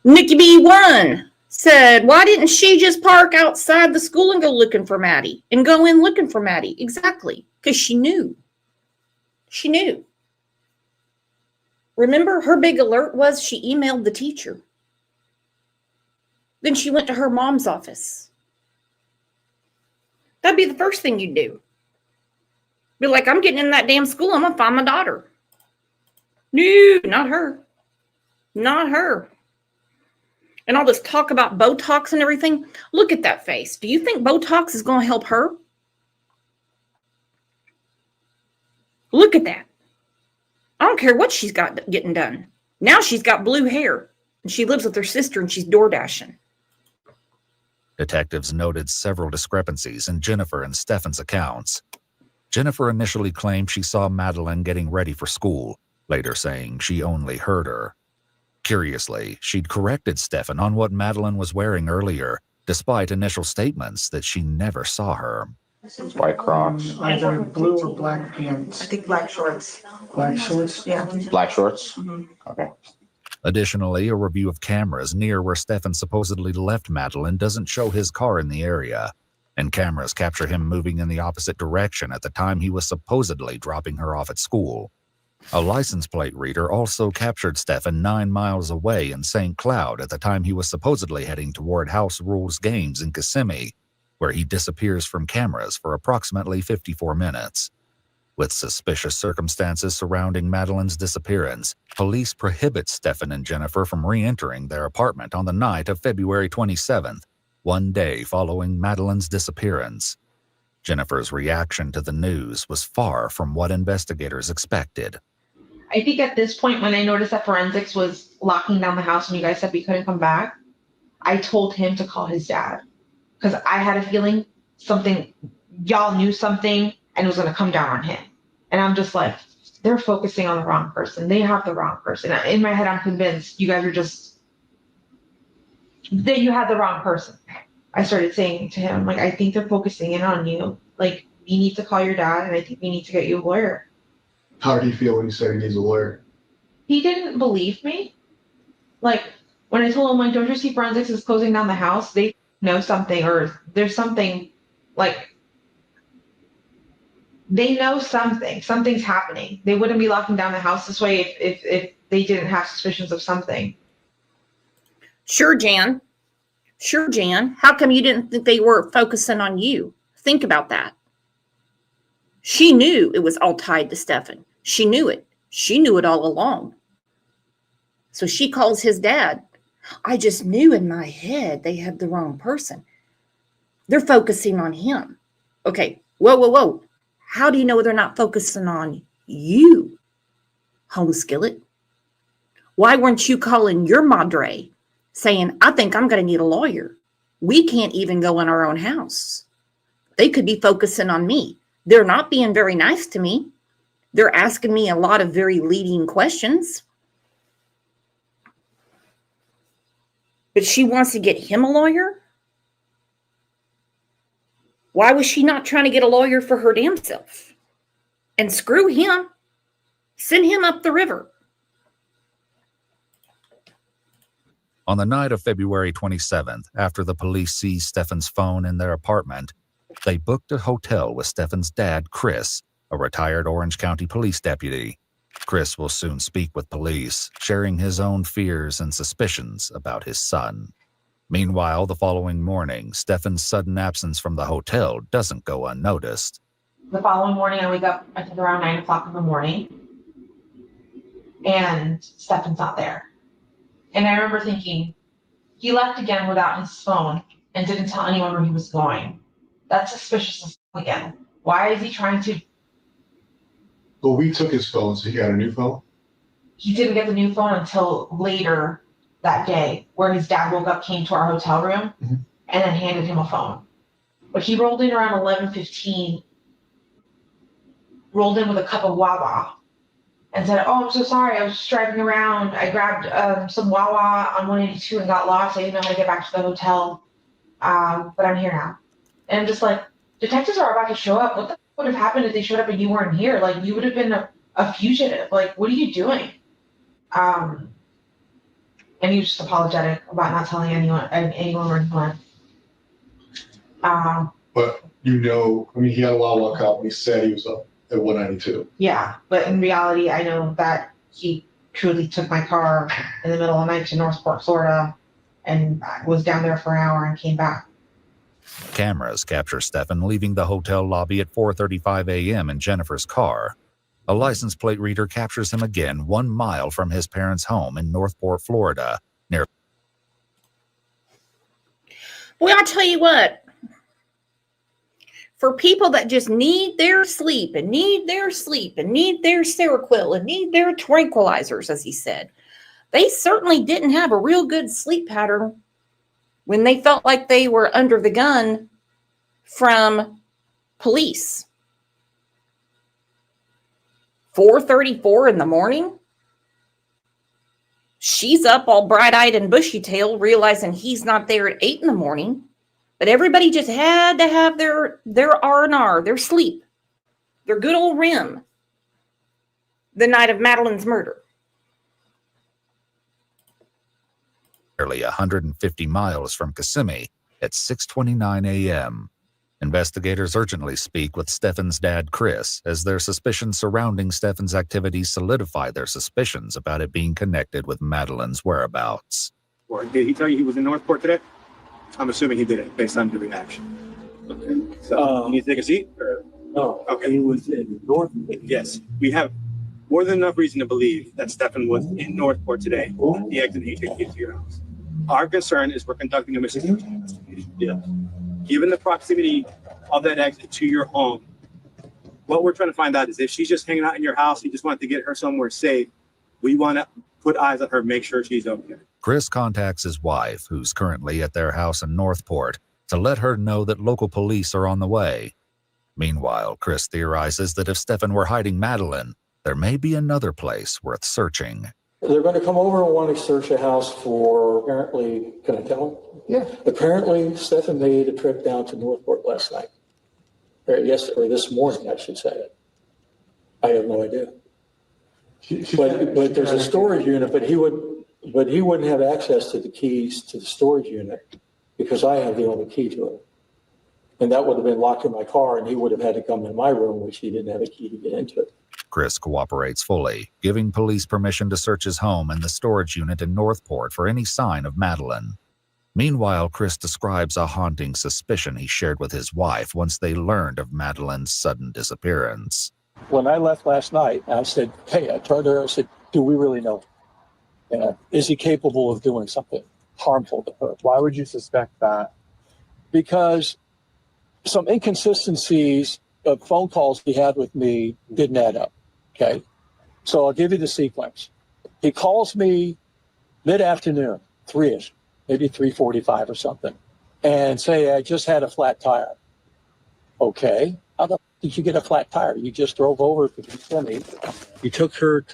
Nikki B1 said, why didn't she just park outside the school and go looking for Maddie and go in looking for Maddie? Exactly. Because she knew. She knew. Remember, her big alert was she emailed the teacher. Then she went to her mom's office. That'd be the first thing you'd do. Be like, I'm getting in that damn school. I'm going to find my daughter. No, not her. Not her. And all this talk about Botox and everything. Look at that face. Do you think Botox is going to help her? Look at that. I don't care what she's got getting done. Now she's got blue hair. And she lives with her sister and she's door dashing. Detectives noted several discrepancies in Jennifer and Stefan's accounts. Jennifer initially claimed she saw Madeline getting ready for school, later saying she only heard her. Curiously, she'd corrected Stefan on what Madeline was wearing earlier, despite initial statements that she never saw her. White Crocs. Either blue or black pants. I think black shorts. Black shorts? Yeah. Black shorts? Mm-hmm. Okay. Additionally, a review of cameras near where Stefan supposedly left Madeline doesn't show his car in the area, and cameras capture him moving in the opposite direction at the time he was supposedly dropping her off at school. A license plate reader also captured Stefan 9 miles away in St. Cloud at the time he was supposedly heading toward House Rules Games in Kissimmee, where he disappears from cameras for approximately 54 minutes. With suspicious circumstances surrounding Madeline's disappearance, police prohibit Stefan and Jennifer from re-entering their apartment on the night of February 27th, 1 day following Madeline's disappearance. Jennifer's reaction to the news was far from what investigators expected. I think at this point, when I noticed that forensics was locking down the house and you guys said we couldn't come back, I told him to call his dad. Because I had a feeling y'all knew something and it was going to come down on him. And I'm just like, they're focusing on the wrong person. They have the wrong person. In my head, I'm convinced you guys are that you had the wrong person. I started saying to him, like, I think they're focusing in on you. Like, you need to call your dad and I think we need to get you a lawyer. How did he feel when you said he needs a lawyer? He didn't believe me. Like, when I told him, like, don't you see forensics is closing down the house? They know something, or there's something, like, they know something. Something's happening. They wouldn't be locking down the house this way if they didn't have suspicions of something. Sure, Jan. Sure, Jan. How come you didn't think they were focusing on you? Think about that. She knew it was all tied to Stefan. She knew it. She knew it all along. So she calls his dad. I just knew in my head they had the wrong person. They're focusing on him. Okay, whoa. How do you know they're not focusing on you, home skillet? Why weren't you calling your madre saying, I think I'm going to need a lawyer? We can't even go in our own house. They could be focusing on me. They're not being very nice to me. They're asking me a lot of very leading questions. But she wants to get him a lawyer? Why was she not trying to get a lawyer for her damn self? And screw him. Send him up the river. On the night of February 27th, after the police seized Stefan's phone in their apartment, they booked a hotel with Stefan's dad, Chris, a retired Orange County police deputy. Chris will soon speak with police, sharing his own fears and suspicions about his son. Meanwhile, the following morning, Stefan's sudden absence from the hotel doesn't go unnoticed. The following morning, I wake up, I think around 9 o'clock in the morning, and Stefan's not there. And I remember thinking, he left again without his phone and didn't tell anyone where he was going. That's suspicious again. Why is he trying to? Well, we took his phone, so he got a new phone? He didn't get the new phone until later that day, where his dad woke up, came to our hotel room, and then handed him a phone. But he rolled in around 11:15, rolled in with a cup of Wawa, and said, oh, I'm so sorry, I was just driving around. I grabbed some Wawa on 182 and got lost. I didn't know how to get back to the hotel, but I'm here now. And I'm just like, detectives are about to show up. What the f- would have happened if they showed up and you weren't here? Like, you would have been a fugitive. Like, what are you doing? And he was just apologetic about not telling anyone where he went. But you know, I mean, he had a Wawa cup and he said he was up at 192. Yeah, but in reality, I know that he truly took my car in the middle of the night to Northport, Florida, and was down there for an hour and came back. Cameras capture Stefan leaving the hotel lobby at 4:35 a.m. in Jennifer's car. A license plate reader captures him again 1 mile from his parents' home in Northport, Florida, near. Well, I'll tell you what. For people that just need their sleep and need their sleep and need their Seroquel and need their tranquilizers, as he said, they certainly didn't have a real good sleep pattern when they felt like they were under the gun from police. 4:34 in the morning. She's up all bright-eyed and bushy-tailed, realizing he's not there at 8 in the morning. But everybody just had to have their R&R, their sleep, their good old REM, the night of Madeline's murder. Nearly 150 miles from Kissimmee at 6:29 a.m. Investigators urgently speak with Stefan's dad, Chris, as their suspicions surrounding Stefan's activities solidify their suspicions about it being connected with Madeline's whereabouts. Or did he tell you he was in Northport today? I'm assuming he did it based on the reaction. Okay. So you need to take a seat? Or? No. Okay. He was in Northport. Yes. We have more than enough reason to believe that Stefan was in Northport today at the exit he took you to your house. Our concern is we're conducting a missing person investigation. Yeah. Given the proximity of that exit to your home, what we're trying to find out is if she's just hanging out in your house, you just want to get her somewhere safe, we want to put eyes on her, make sure she's okay. Chris contacts his wife, who's currently at their house in Northport, to let her know that local police are on the way. Meanwhile, Chris theorizes that if Stefan were hiding Madeline, there may be another place worth searching. They're going to come over and want to search a house for, apparently, can I tell them? Yeah. Apparently, Stefan made a trip down to Northport last night. Or this morning, I should say. I have no idea. But there's a storage unit, but he wouldn't have access to the keys to the storage unit because I have the only key to it. And that would have been locked in my car, and he would have had to come in my room, which he didn't have a key to get into it. Chris cooperates fully, giving police permission to search his home and the storage unit in Northport for any sign of Madeline. Meanwhile, Chris describes a haunting suspicion he shared with his wife once they learned of Madeline's sudden disappearance. When I left last night, I said, hey, I turned to her and said, do we really know? Is he capable of doing something harmful to her? Why would you suspect that? Because some inconsistencies of phone calls he had with me didn't add up. Okay. So I'll give you the sequence. He calls me mid-afternoon, 3-ish, maybe 3:45 or something, and say, I just had a flat tire. Okay. How the f- did you get a flat tire? You just drove over to Kissimmee. You took her,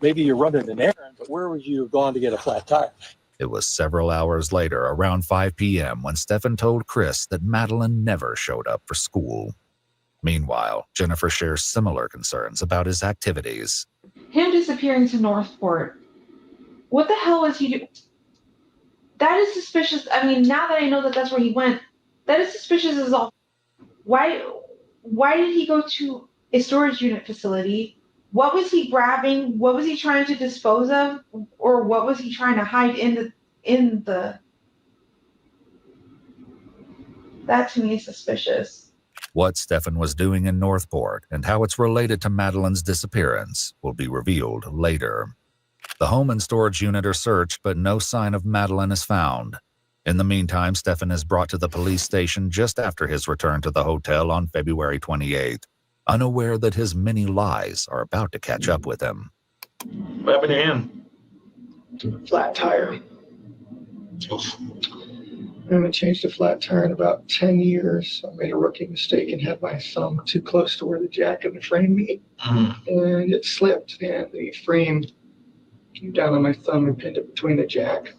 maybe you're running an errand, but where would you have gone to get a flat tire? It was several hours later, around 5 p.m., when Stefan told Chris that Madeline never showed up for school. Meanwhile, Jennifer shares similar concerns about his activities. Him disappearing to Northport. What the hell was he doing? That is suspicious. I mean, now that I know that that's where he went, that is suspicious as all. Why did he go to a storage unit facility? What was he grabbing? What was he trying to dispose of? Or what was he trying to hide in the that to me is suspicious. What Stefan was doing in Northport and how it's related to Madeline's disappearance will be revealed later. The home and storage unit are searched, but no sign of Madeline is found. In the meantime, Stefan is brought to the police station just after his return to the hotel on February 28th, unaware that his many lies are about to catch up with him. What happened to him? Flat tire. I haven't changed a flat tire in about 10 years. I made a rookie mistake and had my thumb too close to where the jack of the frame meet. And it slipped, and the frame came down on my thumb and pinned it between the jack.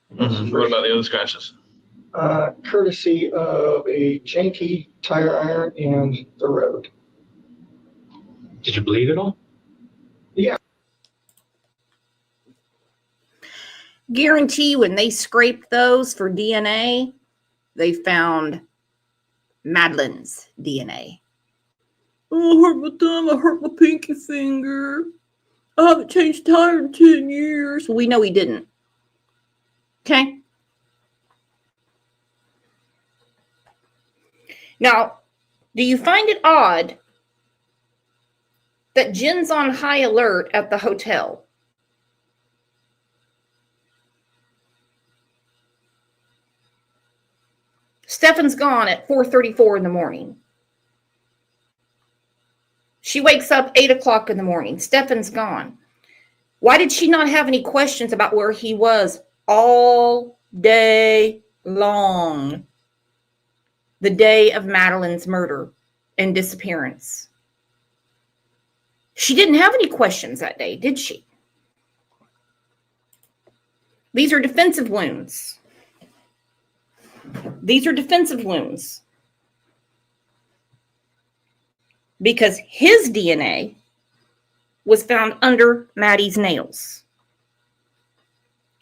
What about the other scratches? Courtesy of a janky tire iron and the road. Did you bleed at all? Yeah. Guarantee when they scraped those for DNA, they found Madeline's DNA. Oh, I hurt my thumb. I hurt my pinky finger. I haven't changed tire in 10 years. Well, we know he didn't. Okay. Now, do you find it odd that Jen's on high alert at the hotel? Stefan's gone at 4:34 in the morning. She wakes up 8 o'clock in the morning. Stefan's gone. Why did she not have any questions about where he was all day long? The day of Madeline's murder and disappearance. She didn't have any questions that day, did she? These are defensive wounds. These are defensive wounds. Because his DNA was found under Maddie's nails.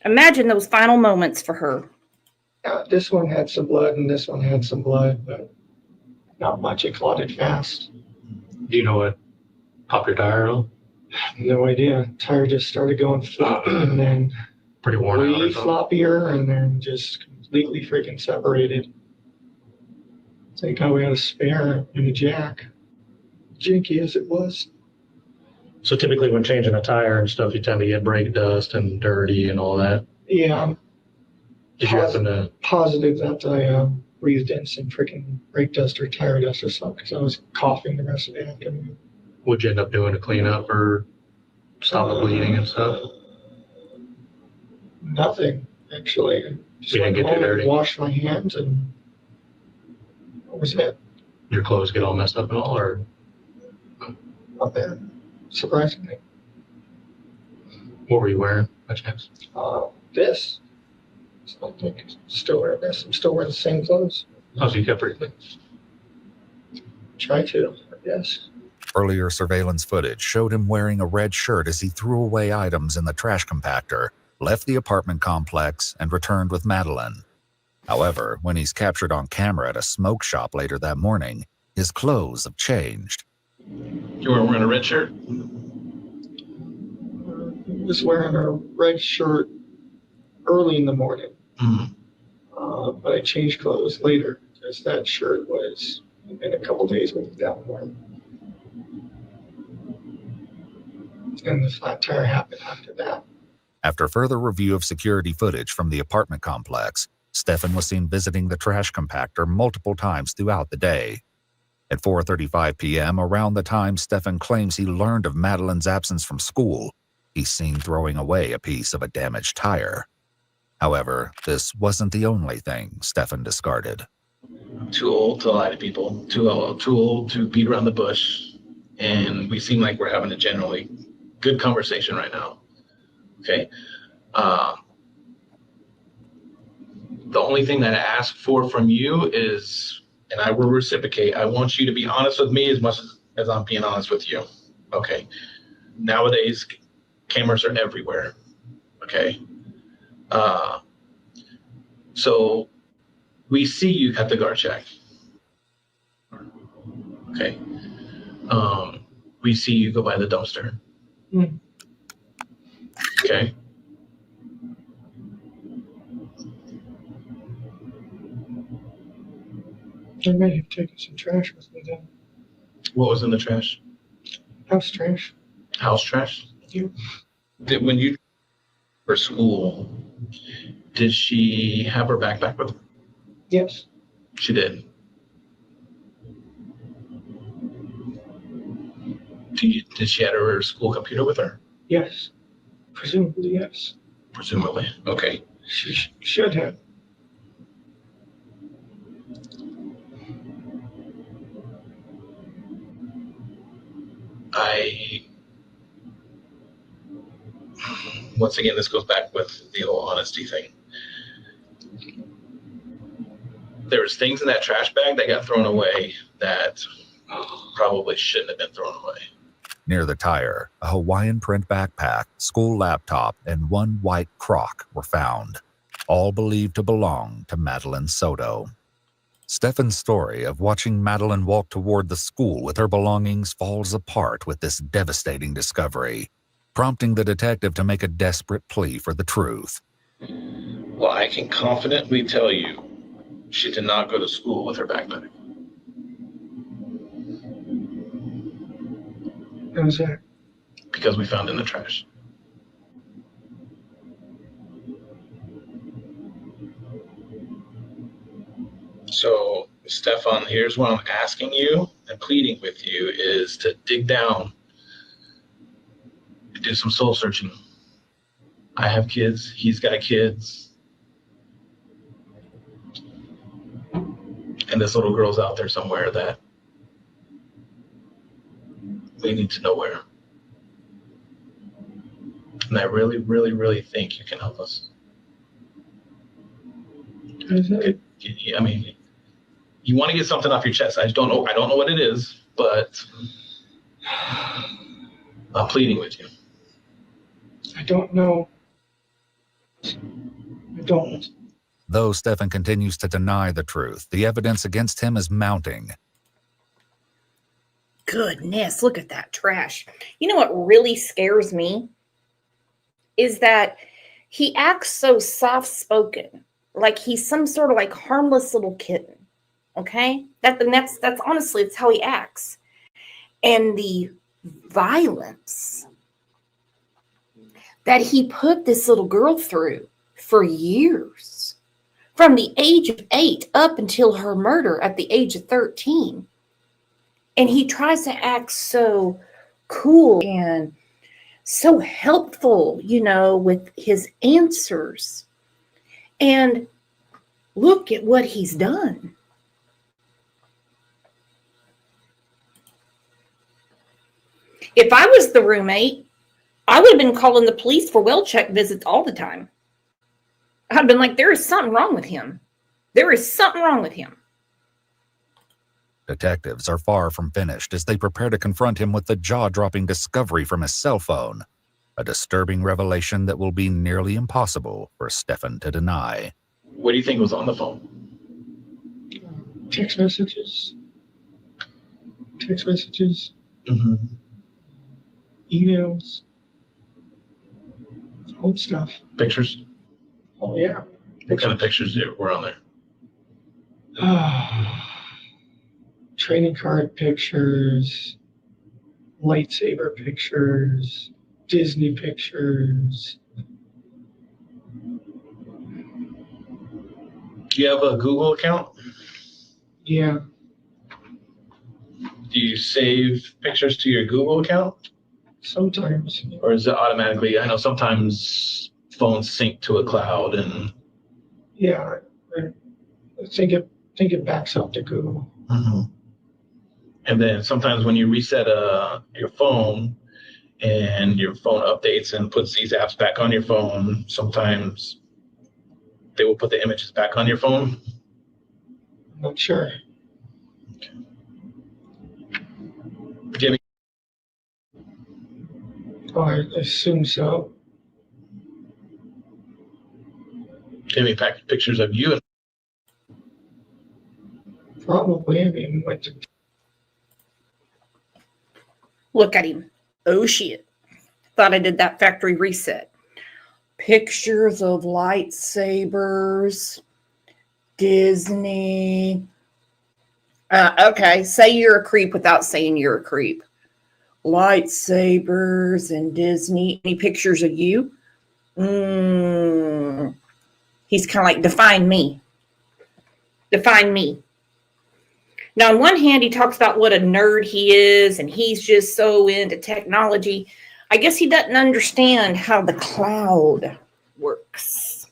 Imagine those final moments for her. This one had some blood and this one had some blood, but not much. It clotted fast. Do you know what popped your tire at all? No idea. Tire just started going floppy and then Pretty worn out or way something? floppier and then just completely freaking separated. Thank God we had a spare in the jack. Jinky as it was. So typically when changing a tire and stuff, you tend to get brake dust and dirty and all that. Yeah, I'm Did you happen to, positive that I breathed in some freaking brake dust or tire dust or something because I was coughing the rest of the afternoon. would you end up doing a cleanup or stop the bleeding and stuff? Nothing, actually. I just You didn't went get too home and dirty? washed my hands and that was it. Your clothes get all messed up and all, or Not bad, surprisingly. what were you wearing by chance? This. So I think still wearing this. I'm still wearing the same clothes. Oh, so you kept pretty clean. Try to, I guess. Earlier surveillance footage showed him wearing a red shirt as he threw away items in the trash compactor, left the apartment complex, and returned with Madeline. However, when he's captured on camera at a smoke shop later that morning, his clothes have changed. You weren't wearing a red shirt? I was wearing a red shirt early in the morning. But I changed clothes later because that shirt was in a couple days with that one. And the flat tire happened after that. After further review of security footage from the apartment complex, Stefan was seen visiting the trash compactor multiple times throughout the day. At 4:35 p.m., around the time Stefan claims he learned of Madeleine's absence from school, he's seen throwing away a piece of a damaged tire. However, this wasn't the only thing Stefan discarded. Too old to lie to people, too old to beat around the bush, and we seem like we're having a generally good conversation right now. Okay? The only thing that I ask for from you is, and I will reciprocate, I want you to be honest with me as much as I'm being honest with you. Okay? Nowadays, cameras are everywhere. Okay? So we see you at the guard check. Okay. We see you go by the dumpster. Okay. I may have taken some trash with me then. What was in the trash? House trash. House trash? Yeah. When you for school, did she have her backpack with her? Yes. She did. Did she have her school computer with her? Yes. Presumably, yes. Presumably. Okay. She should have. Once again, this goes back with the whole honesty thing. There was things in that trash bag that got thrown away that probably shouldn't have been thrown away. Near the tire, a Hawaiian print backpack, school laptop, and one white Croc were found, all believed to belong to Madeleine Soto. Stefan's story of watching Madeleine walk toward the school with her belongings falls apart with this devastating discovery, prompting the detective to make a desperate plea for the truth. Well, I can confidently tell you she did not go to school with her backpack. How's that? Because we found it in the trash. So, Stefan, here's what I'm asking you and pleading with you is to dig down and do some soul searching. I have kids. He's got kids. And this little girl's out there somewhere that we need to know where. And I really, really, really think you can help us. I mean, you want to get something off your chest. I don't know what it is, but I'm pleading with you. I don't know. I don't. Though Stefan continues to deny the truth, the evidence against him is mounting. Goodness, look at that trash. You know what really scares me? Is that he acts so soft-spoken, like he's some sort of like harmless little kitten. Okay? That's honestly, it's how he acts. And the violence that he put this little girl through for years, from the age of 8 up until her murder at the age of 13. And he tries to act so cool and so helpful, you know, with his answers. And look at what he's done. If I was the roommate, I would have been calling the police for well check visits all the time. I'd been like, there is something wrong with him. There is something wrong with him. Detectives are far from finished as they prepare to confront him with the jaw-dropping discovery from his cell phone, a disturbing revelation that will be nearly impossible for Stefan to deny. What do you think was on the phone? Text messages. Mm-hmm. Emails. Old stuff. Pictures? Oh, yeah. What kind of pictures were on there? Trading card pictures, lightsaber pictures, Disney pictures, Do you have a Google account? Yeah. Do you save pictures to your Google account? Sometimes. Or is it automatically? I know sometimes phones sync to a cloud and. Yeah. I think it backs up to Google. And then sometimes when you reset your phone and your phone updates and puts these apps back on your phone, sometimes they will put the images back on your phone. I'm not sure. Jimmy. Oh, I assume so. Jimmy packed pictures of you. Probably. I mean, went to Look at him. Oh, shit. Thought I did that factory reset. Pictures of lightsabers. Disney. Okay, say you're a creep without saying you're a creep. Lightsabers and Disney. Any pictures of you? He's kind of like, define me. Define me. Now, on one hand, he talks about what a nerd he is, and he's just so into technology. I guess he doesn't understand how the cloud works.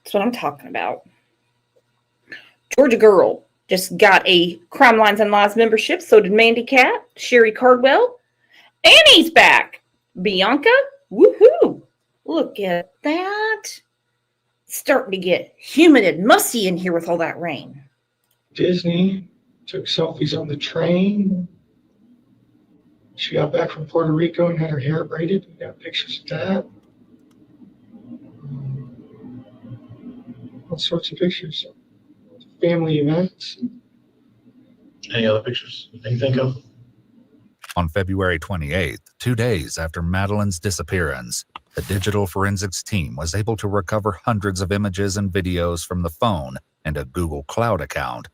That's what I'm talking about. Georgia Girl just got a Crime Lines and Lies membership. So did Mandy Cat, Sherry Cardwell. Annie's back. Bianca, woohoo. Look at that. Starting to get humid and musty in here with all that rain. Disney, took selfies on the train. She got back from Puerto Rico and had her hair braided. We got pictures of that. All sorts of pictures. Family events. Any other pictures you can think of? On February 28th, 2 days after Madeleine's disappearance, the digital forensics team was able to recover hundreds of images and videos from the phone and a Google Cloud account.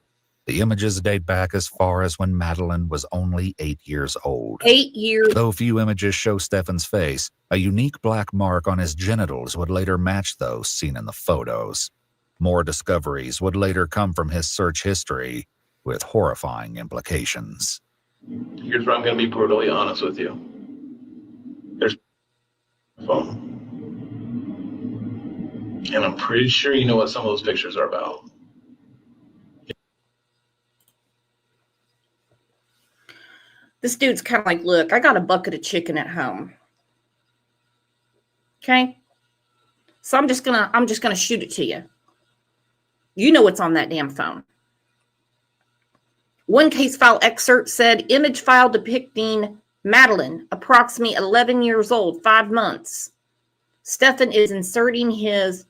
The images date back as far as when Madeleine was only 8 years old. 8 years. Though few images show Stefan's face, a unique black mark on his genitals would later match those seen in the photos. More discoveries would later come from his search history, with horrifying implications. Here's where I'm going to be brutally honest with you. There's a phone. And I'm pretty sure you know what some of those pictures are about. This dude's kind of like, look, I got a bucket of chicken at home. Okay? So I'm just gonna shoot it to you. You know what's on that damn phone. One case file excerpt said, image file depicting Madeleine, approximately 11 years old, 5 months. Stefan is inserting his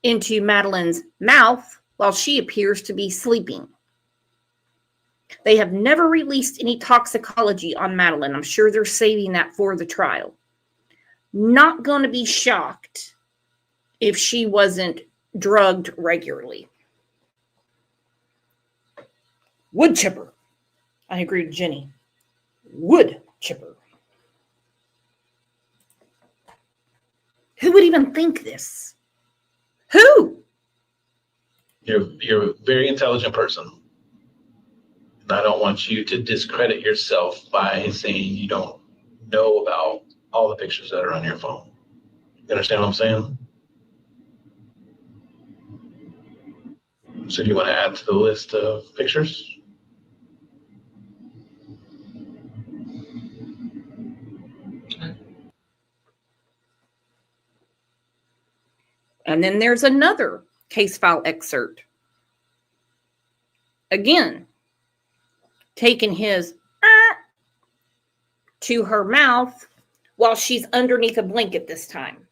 into Madeleine's mouth while she appears to be sleeping. They have never released any toxicology on Madeleine. I'm sure they're saving that for the trial. Not going to be shocked if she wasn't drugged regularly. Wood chipper. I agree with Jenny. Wood chipper. Who would even think this? Who? You're a very intelligent person. And I don't want you to discredit yourself by saying you don't know about all the pictures that are on your phone. You understand what I'm saying? So do you want to add to the list of pictures? And then there's another case file excerpt. Again, taking his to her mouth while she's underneath a blanket this time.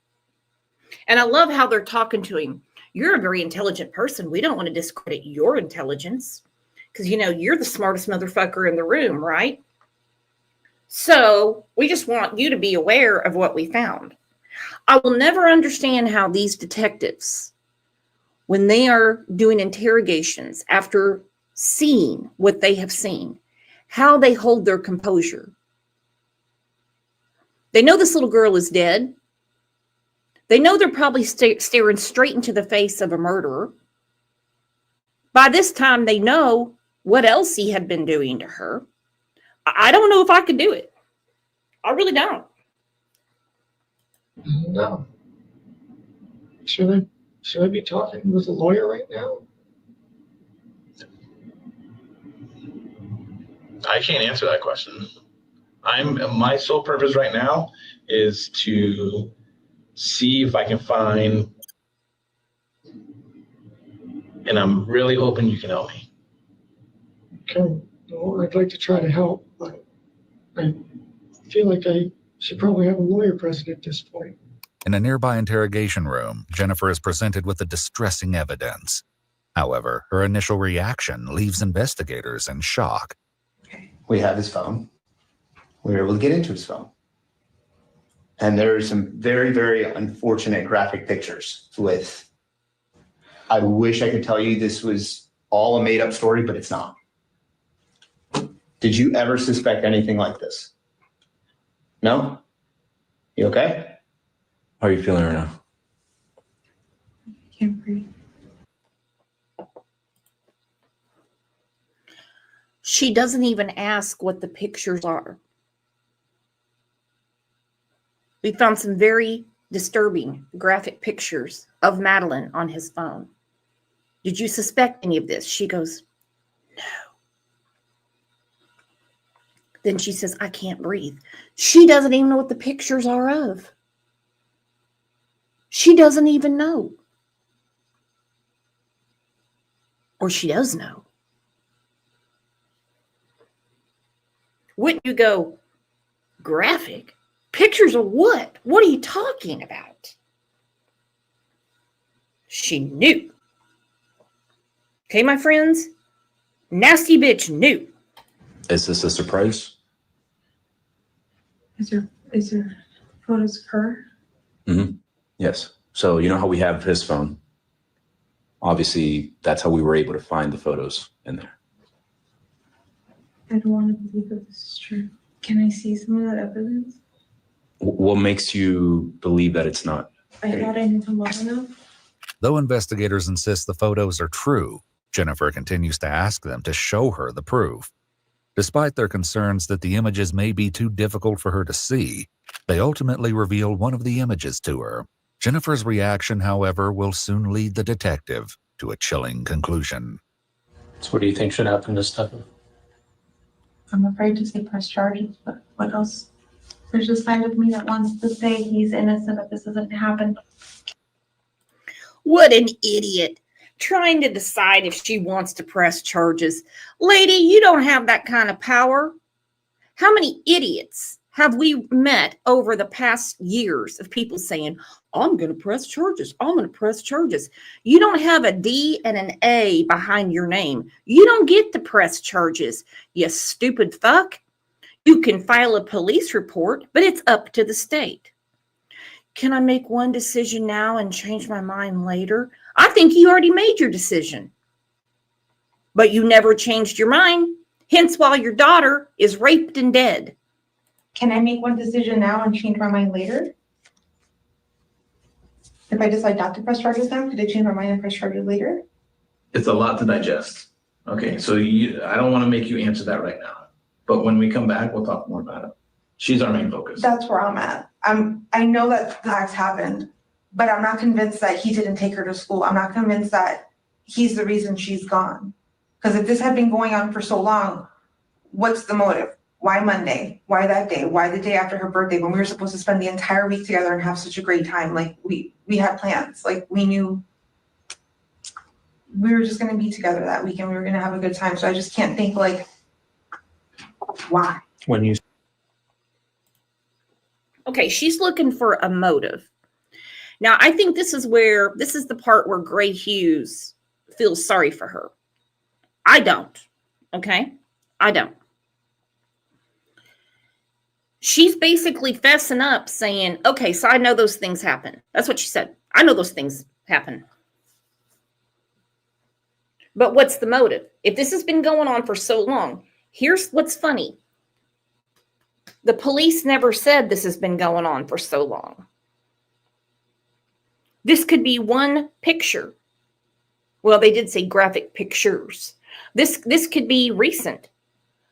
And I love how they're talking to him. You're a very intelligent person. We don't want to discredit your intelligence because, you know, you're the smartest motherfucker in the room, right? So we just want you to be aware of what we found. I will never understand how these detectives, when they are doing interrogations after seeing what they have seen, how they hold their composure. They know this little girl is dead. They know they're probably staring straight into the face of a murderer. By this time, they know what else he had been doing to her. I don't know if I could do it. I really don't. No. Should I be talking with a lawyer right now? I can't answer that question. My sole purpose right now is to see if I can find, and I'm really hoping you can help me. Okay. Well, I'd like to try to help, but I feel like I should probably have a lawyer present at this point. In a nearby interrogation room, Jennifer is presented with the distressing evidence. However, her initial reaction leaves investigators in shock. We have his phone. We were able to get into his phone. And there are some very, very unfortunate graphic pictures with, I wish I could tell you this was all a made up story, but it's not. Did you ever suspect anything like this? No? You okay? How are you feeling right now? I can't breathe. She doesn't even ask what the pictures are. We found some very disturbing graphic pictures of Madeleine on his phone. Did you suspect any of this? She goes, no. Then she says, I can't breathe. She doesn't even know what the pictures are of. She doesn't even know. Or she does know. Wouldn't you go, graphic? Pictures of what? What are you talking about? She knew. Okay, my friends? Nasty bitch knew. Is this a surprise? Is there photos of her? Mm-hmm. Yes. So you know how we have his phone? Obviously, that's how we were able to find the photos in there. I don't want to believe that this is true. Can I see some of that evidence? What makes you believe that it's not? I thought I knew him well enough. Though investigators insist the photos are true, Jennifer continues to ask them to show her the proof. Despite their concerns that the images may be too difficult for her to see, they ultimately reveal one of the images to her. Jennifer's reaction, however, will soon lead the detective to a chilling conclusion. So what do you think should happen to Stefan? I'm afraid to say press charges, but what else? There's a side of me that wants to say he's innocent, but this doesn't happen. What an idiot. Trying to decide if she wants to press charges. Lady, you don't have that kind of power. How many idiots have we met over the past years of people saying, I'm going to press charges. I'm going to press charges. You don't have a D and an A behind your name. You don't get to press charges, you stupid fuck. You can file a police report, but it's up to the state. Can I make one decision now and change my mind later? I think you already made your decision. But you never changed your mind. Hence why your daughter is raped and dead. Can I make one decision now and change my mind later? If I decide not to press charges now, could I change my mind and press charges later? It's a lot to digest. Okay, so I don't want to make you answer that right now. But when we come back, we'll talk more about it. She's our main focus. That's where I'm at. I know that the acts happened, but I'm not convinced that he didn't take her to school. I'm not convinced that he's the reason she's gone. Because if this had been going on for so long, what's the motive? Why Monday? Why that day? Why the day after her birthday when we were supposed to spend the entire week together and have such a great time? Like we had plans. Like we knew we were just going to be together that week and we were going to have a good time. So I just can't think like, why? When you Okay, she's looking for a motive. Now, I think this is the part where Gray Hughes feels sorry for her. I don't. Okay? I don't. She's basically fessing up saying, okay, so I know those things happen. That's what she said. I know those things happen. But what's the motive? If this has been going on for so long, here's what's funny. The police never said this has been going on for so long. This could be one picture. Well, they did say graphic pictures. This could be recent.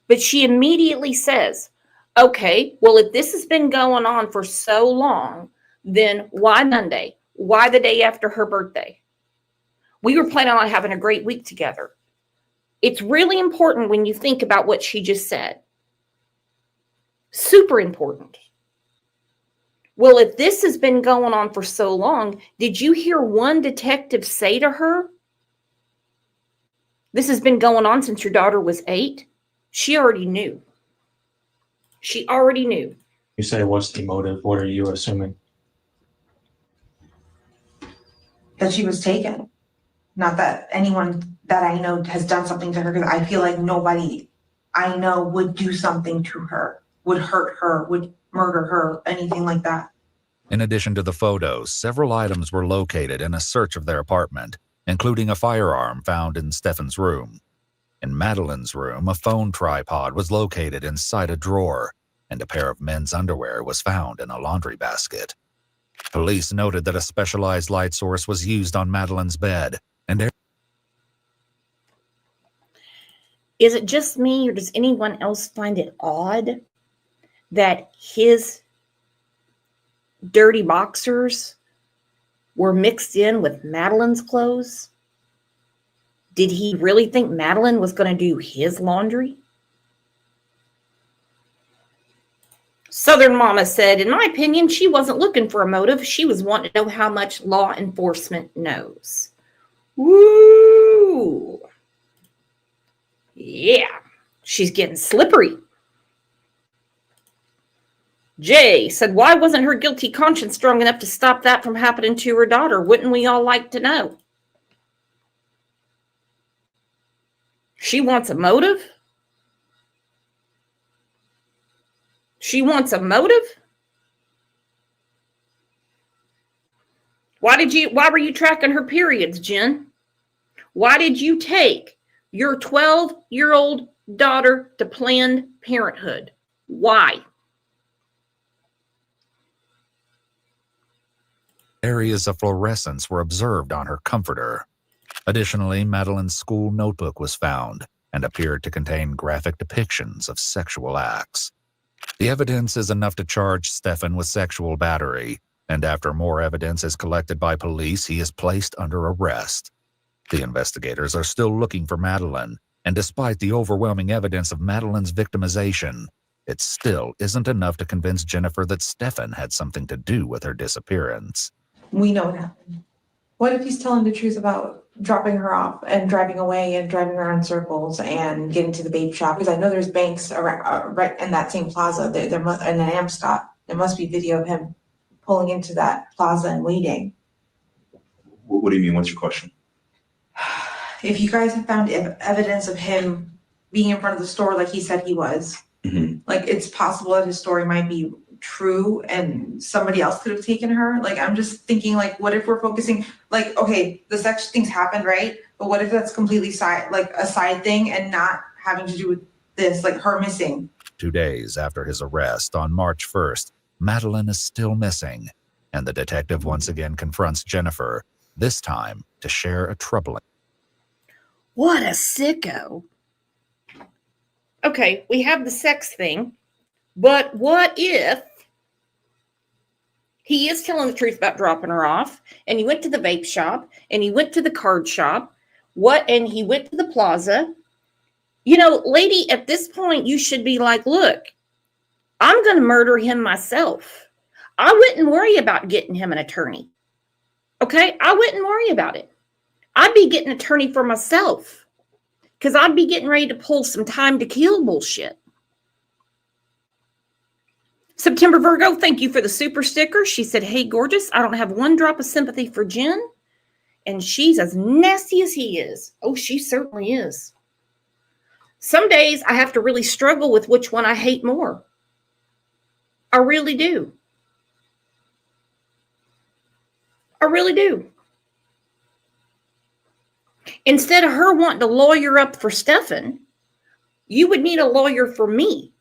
But she immediately says, okay, well, if this has been going on for so long, then why Monday? Why the day after her birthday? We were planning on having a great week together. It's really important when you think about what she just said. Super important. Well, if this has been going on for so long, did you hear one detective say to her, this has been going on since your daughter was 8? She already knew. She already knew. You say, what's the motive? What are you assuming? That she was taken. Not that anyone that I know has done something to her, because I feel like nobody I know would do something to her, would hurt her, would murder her, anything like that. In addition to the photos, several items were located in a search of their apartment, including a firearm found in Stefan's room. In Madeline's room, a phone tripod was located inside a drawer, and a pair of men's underwear was found in a laundry basket. Police noted that a specialized light source was used on Madeline's bed, and Is it just me, or does anyone else find it odd that his dirty boxers were mixed in with Madeline's clothes? Did he really think Madeline was going to do his laundry? Southern Mama said, in my opinion, she wasn't looking for a motive. She was wanting to know how much law enforcement knows. Woo! Yeah, she's getting slippery. Jay said, why wasn't her guilty conscience strong enough to stop that from happening to her daughter? Wouldn't we all like to know? She wants a motive? She wants a motive? Why were you tracking her periods, Jen? Why did you take your 12-year-old daughter to Planned Parenthood? Why? areas of fluorescence were observed on her comforter. Additionally, Madeline's school notebook was found and appeared to contain graphic depictions of sexual acts. The evidence is enough to charge Stefan with sexual battery, and after more evidence is collected by police, he is placed under arrest. The investigators are still looking for Madeline, and despite the overwhelming evidence of Madeline's victimization, it still isn't enough to convince Jennifer that Stefan had something to do with her disappearance. We know what happened. What if he's telling the truth about dropping her off and driving away and driving around in circles and getting to the babe shop? Because I know there's banks around, right in that same plaza. There must, in an Amscot, there must be video of him pulling into that plaza and waiting. What do you mean? What's your question? If you guys have found evidence of him being in front of the store like he said he was, like it's possible that his story might be true and somebody else could have taken her. Like, I'm just thinking, like, what if we're focusing, like, okay, the sex things happened, right? But what if that's completely a side thing and not having to do with this, like her missing? 2 days after his arrest on March 1st, Madeline is still missing, and the detective once again confronts Jennifer, this time to share a troubling. What a sicko. Okay, we have the sex thing, but what if he is telling the truth about dropping her off, and he went to the vape shop, and he went to the card shop, and he went to the plaza? You know, lady, at this point, you should be like, look, I'm going to murder him myself. I wouldn't worry about getting him an attorney. Okay? I wouldn't worry about it. I'd be getting an attorney for myself because I'd be getting ready to pull some time to kill bullshit. September Virgo, thank you for the super sticker. She said, hey, gorgeous, I don't have one drop of sympathy for Jen, and she's as nasty as he is. Oh, she certainly is. Some days I have to really struggle with which one I hate more. I really do. I really do. Instead of her wanting to lawyer up for Stefan, you would need a lawyer for me.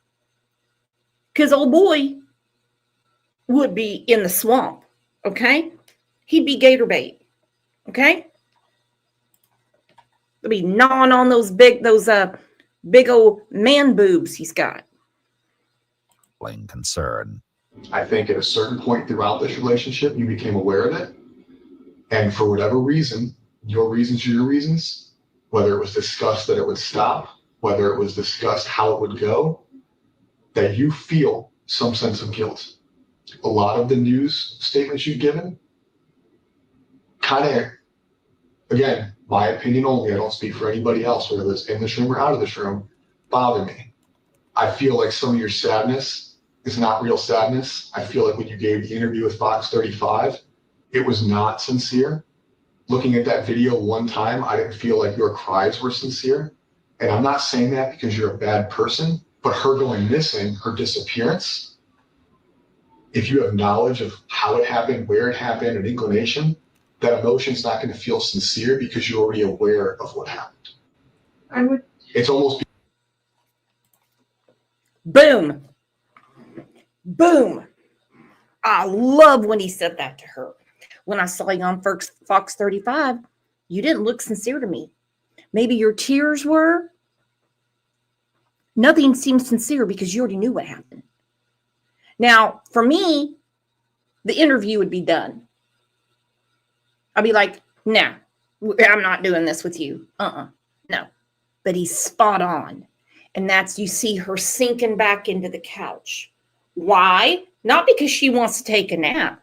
Because old boy would be in the swamp, okay? he'd be gator bait. Okay? He'll be gnawing on those big old man boobs he's got. Plain concern. I think at a certain point throughout this relationship, you became aware of it. And for whatever reason, your reasons are your reasons, whether it was discussed that it would stop, whether it was discussed how it would go, that you feel some sense of guilt. A lot of the news statements you've given kind of, again, my opinion only, I don't speak for anybody else, whether it's in this room or out of this room, bother me. I feel like some of your sadness is not real sadness. I feel like when you gave the interview with Fox 35, it was not sincere. Looking at that video one time, I didn't feel like your cries were sincere. And I'm not saying that because you're a bad person, but her going missing, her disappearance, if you have knowledge of how it happened, where it happened, an inclination, that emotion's not going to feel sincere because you're already aware of what happened. It's almost. Boom. Boom. I love when he said that to her. When I saw you on Fox 35, you didn't look sincere to me. Maybe your tears were. Nothing seemed sincere because you already knew what happened. Now, for me, the interview would be done. I'd be like, no, I'm not doing this with you. No. But he's spot on. And that's, you see her sinking back into the couch. Why? Not because she wants to take a nap.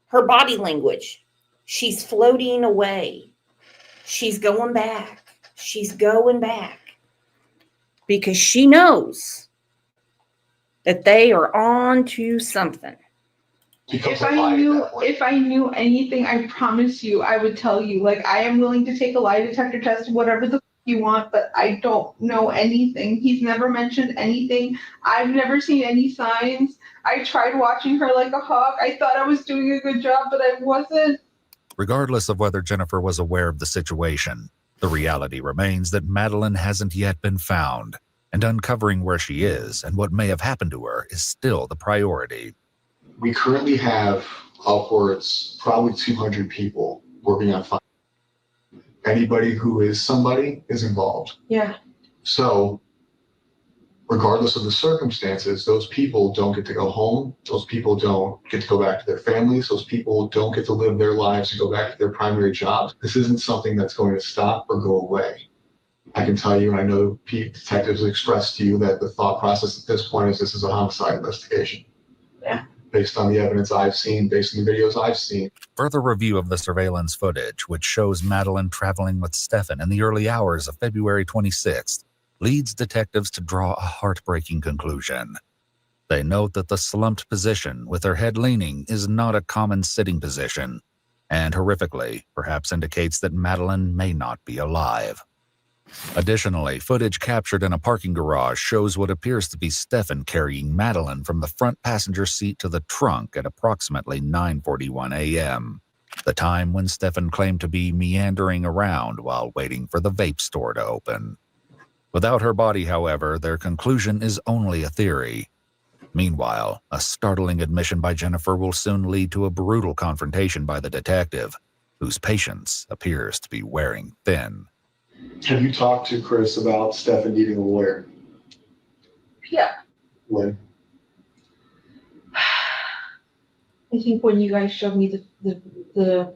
Her body language. She's floating away. She's going back. She's going back. Because she knows that they are on to something. If I knew anything, I promise you, I would tell you. Like, I am willing to take a lie detector test, whatever the you want, but I don't know anything. He's never mentioned anything. I've never seen any signs. I tried watching her like a hawk. I thought I was doing a good job, but I wasn't. Regardless of whether Jennifer was aware of the situation, the reality remains that Madeline hasn't yet been found, and uncovering where she is and what may have happened to her is still the priority. We currently have upwards, probably 200 people working on finding. Anybody who is somebody is involved. Yeah. So, regardless of the circumstances, those people don't get to go home. Those people don't get to go back to their families. Those people don't get to live their lives and go back to their primary jobs. This isn't something that's going to stop or go away. I can tell you, and I know detectives expressed to you that the thought process at this point is this is a homicide investigation. Yeah. Based on the evidence I've seen, based on the videos I've seen. Further review of the surveillance footage, which shows Madeline traveling with Stefan in the early hours of February 26th, leads detectives to draw a heartbreaking conclusion. They note that the slumped position with her head leaning is not a common sitting position, and horrifically, perhaps indicates that Madeline may not be alive. Additionally, footage captured in a parking garage shows what appears to be Stefan carrying Madeline from the front passenger seat to the trunk at approximately 9:41 a.m., the time when Stefan claimed to be meandering around while waiting for the vape store to open. Without her body, however, their conclusion is only a theory. Meanwhile, a startling admission by Jennifer will soon lead to a brutal confrontation by the detective, whose patience appears to be wearing thin. Have you talked to Chris about Stefan needing a lawyer? Yeah. When? I think when you guys showed me the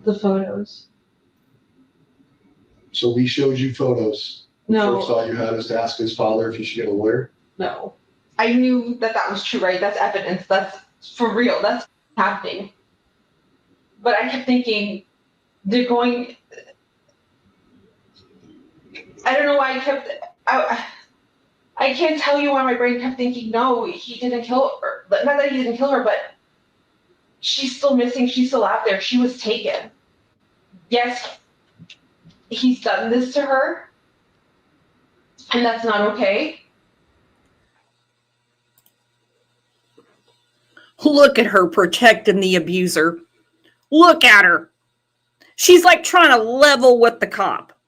photos. So we showed you photos. No. First thought you had was to ask his father if he should get a lawyer. No. I knew that was true, right? That's evidence. That's for real. That's happening. But I kept thinking, they're going. I don't know why I can't tell you why my brain kept thinking, no, he didn't kill her. Not that he didn't kill her, but she's still missing. She's still out there. She was taken. Yes, he's done this to her, and that's not okay. Look at her protecting the abuser. Look at her. She's like trying to level with the cop.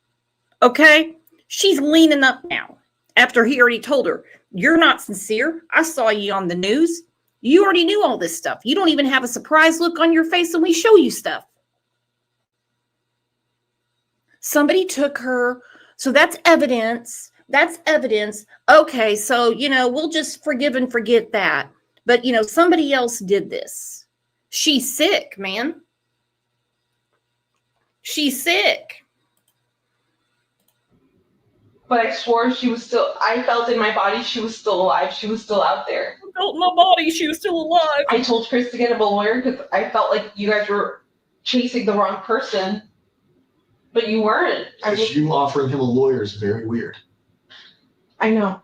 Okay? She's leaning up now after he already told her, you're not sincere. I saw you on the news. You already knew all this stuff. You don't even have a surprised look on your face when we show you stuff. Somebody took her, so that's evidence. That's evidence. Okay, so, you know, we'll just forgive and forget that. But, you know, somebody else did this. She's sick, man. She's sick. But I swore she was still, I felt in my body she was still alive. She was still out there. I felt in my body she was still alive. I told Chris to get him a lawyer because I felt like you guys were chasing the wrong person. But you weren't. Because you offering him a lawyer is very weird. I know.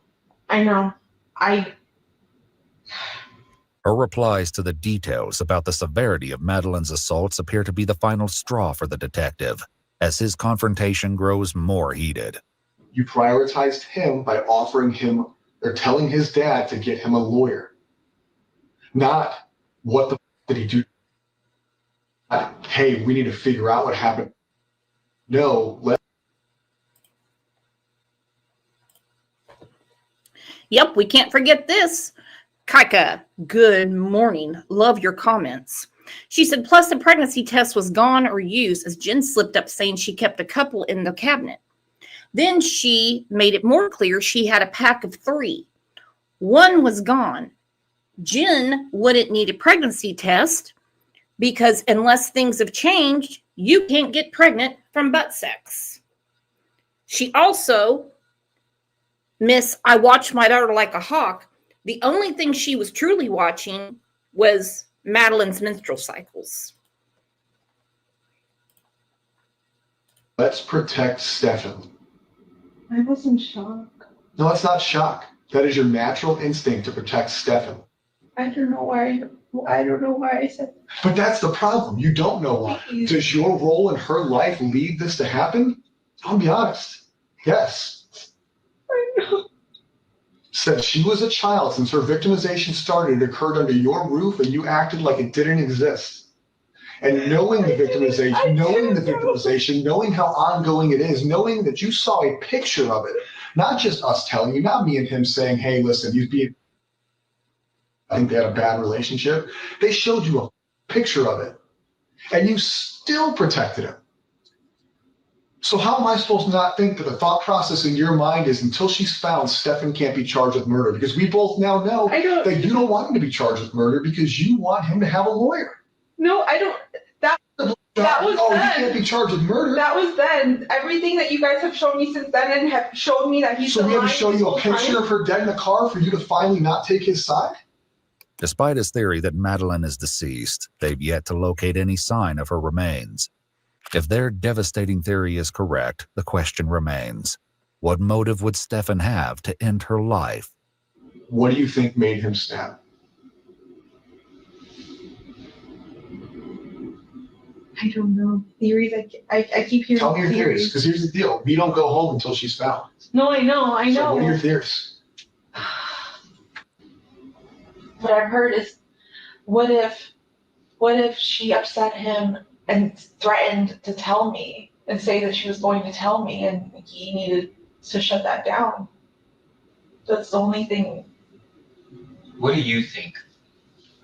Her replies to the details about the severity of Madeleine's assaults appear to be the final straw for the detective, as his confrontation grows more heated. You prioritized him by offering him or telling his dad to get him a lawyer. Not what the did he do? Hey, we need to figure out what happened. No, Yep, we can't forget this. Kaika, good morning. Love your comments. She said, plus the pregnancy test was gone or used, as Jen slipped up saying she kept a couple in the cabinet. Then she made it more clear she had a pack of 3. One was gone. Jen wouldn't need a pregnancy test because unless things have changed, you can't get pregnant from butt sex. She also, Miss, I watch my daughter like a hawk. The only thing she was truly watching was Madeleine's menstrual cycles. let's protect Stefan. I was in shock. No, that's not shock. That is your natural instinct to protect Stefan. I don't know why I said. But that's the problem. You don't know why. Does your role in her life lead this to happen? I'll be honest. Yes. I know. Since she was a child, since her victimization started, it occurred under your roof and you acted like it didn't exist. And knowing the victimization, knowing how ongoing it is, knowing that you saw a picture of it, not just us telling you, not me and him saying, hey, listen, he's being, I think they had a bad relationship. They showed you a picture of it and you still protected him. So how am I supposed to not think that the thought process in your mind is until she's found, Stefan can't be charged with murder? Because we both now know that you don't want him to be charged with murder because you want him to have a lawyer. No, I don't. That was oh, then. He can't be charged with murder. That was then. Everything that you guys have shown me since then and have showed me that he's So we lying have to show this you a whole picture time. of her dead in the car for you to finally not take his side? Despite his theory that Madeleine is deceased, they've yet to locate any sign of her remains. If their devastating theory is correct, the question remains, what motive would Stefan have to end her life? What do you think made him snap? I don't know. Theories, I keep hearing Tell me your theories, because here's the deal. We don't go home until she's found. No, I know. So what are your theories? What I've heard is, what if she upset him and threatened to tell me and say that she was going to tell me and he needed to shut that down? That's the only thing. What do you think?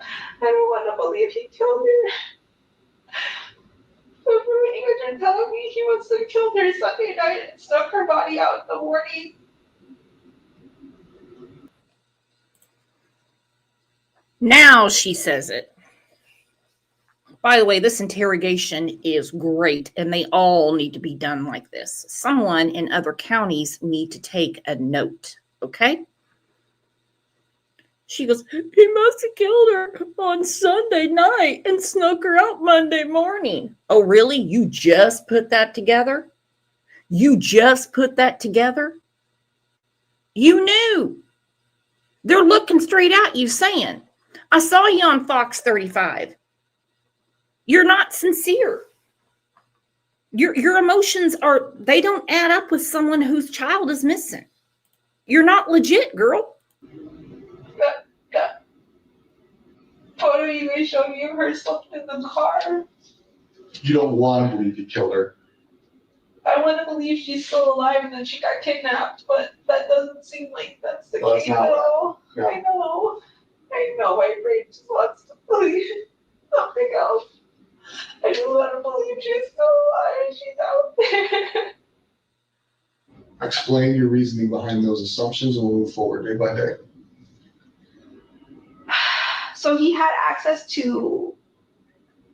I don't want to believe he killed her. But from what you guys are telling me, he wants to kill her Sunday night and snuck her body out in the morning. Now she says it. By the way, this interrogation is great, and they all need to be done like this. Someone in other counties need to take a note, okay? She goes, he must have killed her on Sunday night and snuck her out Monday morning. Oh, really? You just put that together? You just put that together? You knew. They're looking straight at you saying, I saw you on Fox 35. You're not sincere. Your emotions they don't add up with someone whose child is missing. You're not legit, girl. That photo you guys showed me of her stuck in the car. You don't want to believe he killed her. I want to believe she's still alive and that she got kidnapped, but that doesn't seem like that's the Well, that's case not at right. all. No. I know. I know my brain just wants to believe something else. I just want to believe she's still alive and she's out there. Explain your reasoning behind those assumptions and we'll move forward day by day. So he had access to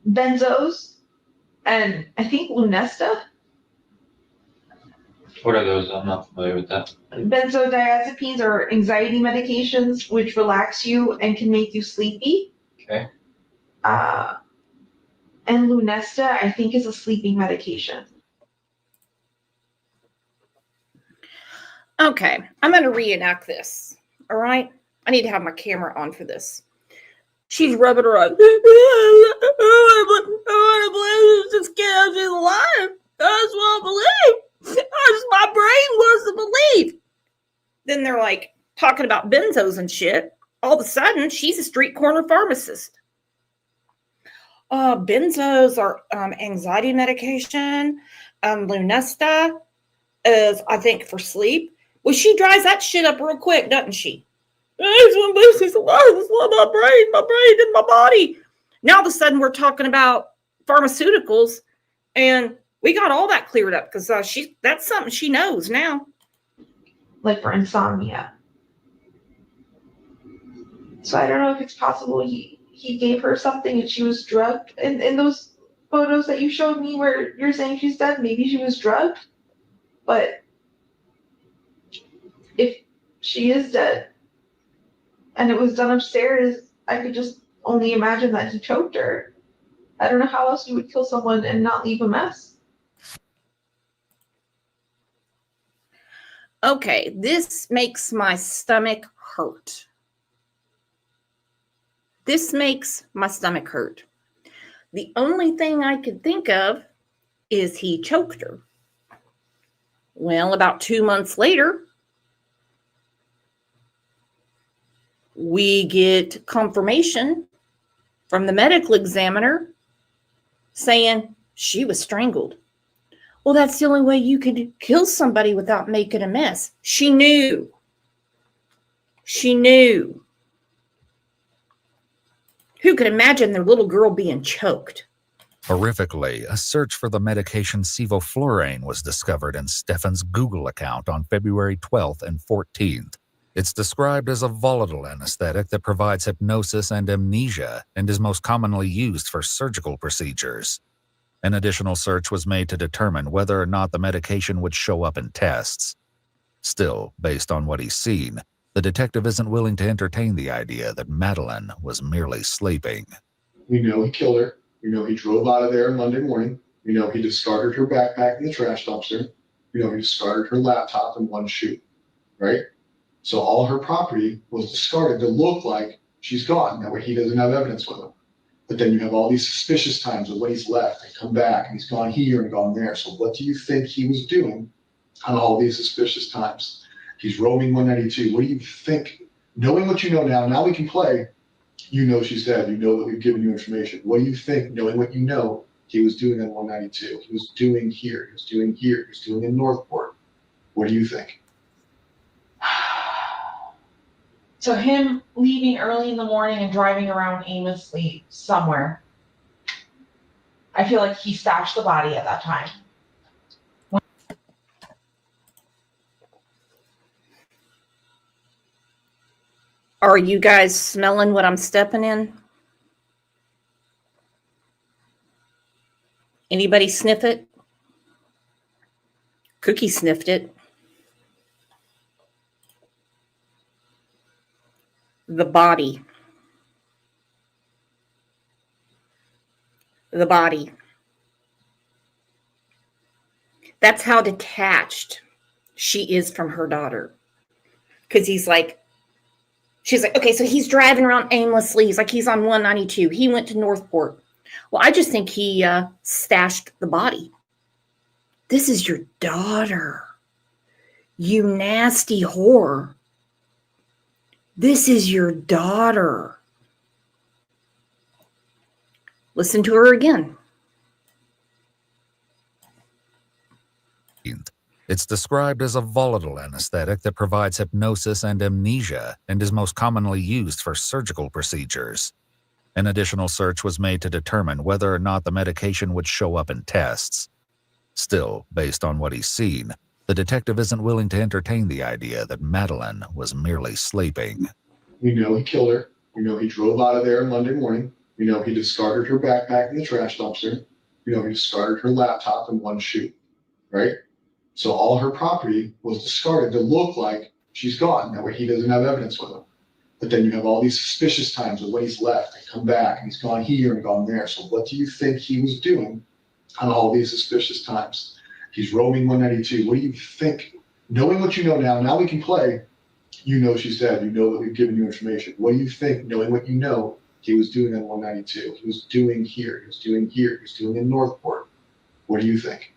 benzos and I think Lunesta. What are those? I'm not familiar with that. Benzodiazepines are anxiety medications which relax you and can make you sleepy. Okay. And Lunesta, I think, is a sleeping medication. Okay, I'm going to reenact this. All right? I need to have my camera on for this. She's rubbing her eyes. I want to believe this kid is alive. I just want to believe. My brain wants to believe. Then they're like talking about benzos and shit. All of a sudden, she's a street corner pharmacist. Benzos are anxiety medication. Lunesta is, I think, for sleep. Well, she dries that shit up real quick, doesn't she? She's alive. It's my brain in my body. Now, all of a sudden, we're talking about pharmaceuticals, and we got all that cleared up because that's something she knows now. Like for insomnia. So I don't know if it's possible he gave her something and she was drugged. In those photos that you showed me where you're saying she's dead, maybe she was drugged. But if she is dead and it was done upstairs, I could just only imagine that he choked her. I don't know how else you would kill someone and not leave a mess. Okay, this makes my stomach hurt. This makes my stomach hurt. The only thing I could think of is he choked her. Well, about 2 months later, we get confirmation from the medical examiner saying she was strangled. Well, that's the only way you could kill somebody without making a mess. She knew. She knew. Who could imagine their little girl being choked? Horrifically, a search for the medication sevoflurane was discovered in Stefan's Google account on February 12th and 14th. It's described as a volatile anesthetic that provides hypnosis and amnesia and is most commonly used for surgical procedures. An additional search was made to determine whether or not the medication would show up in tests. Still, based on what he's seen, the detective isn't willing to entertain the idea that Madeline was merely sleeping. We know he killed her. We know he drove out of there on Monday morning. We know he discarded her backpack in the trash dumpster. We know he discarded her laptop and one shoe, right? So all her property was discarded to look like she's gone. That way he doesn't have evidence with him. But then you have all these suspicious times of when he's left and come back and he's gone here and gone there. So what do you think he was doing on all these suspicious times? He's roaming 192. What do you think? Knowing what you know now we can play. You know she's dead. You know that we've given you information. What do you think, knowing what you know, he was doing on 192? He was doing here. He was doing here. He was doing in Northport. What do you think? So him leaving early in the morning and driving around aimlessly somewhere. I feel like he stashed the body at that time. Are you guys smelling what I'm stepping in? Anybody sniff it? Cookie sniffed it. The body. The body. That's how detached she is from her daughter. Because she's like, okay, so he's driving around aimlessly. He's like, he's on 192. He went to Northport. Well, I just think he stashed the body. This is your daughter. You nasty whore. This is your daughter. Listen to her again. It's described as a volatile anesthetic that provides hypnosis and amnesia and is most commonly used for surgical procedures. An additional search was made to determine whether or not the medication would show up in tests. Still, based on what he's seen, the detective isn't willing to entertain the idea that Madeline was merely sleeping. We know he killed her. We know he drove out of there on Monday morning. We know he discarded her backpack in the trash dumpster. We know he discarded her laptop and one shoe, right? So all her property was discarded to look like she's gone. That way he doesn't have evidence with him. But then you have all these suspicious times of when he's left and come back and he's gone here and gone there. So what do you think he was doing on all these suspicious times? He's roaming 192. What do you think? Knowing what you know now we can play. You know she's dead. You know that we've given you information. What do you think, knowing what you know, he was doing on 192? He was doing here. He was doing here. He was doing in Northport. What do you think?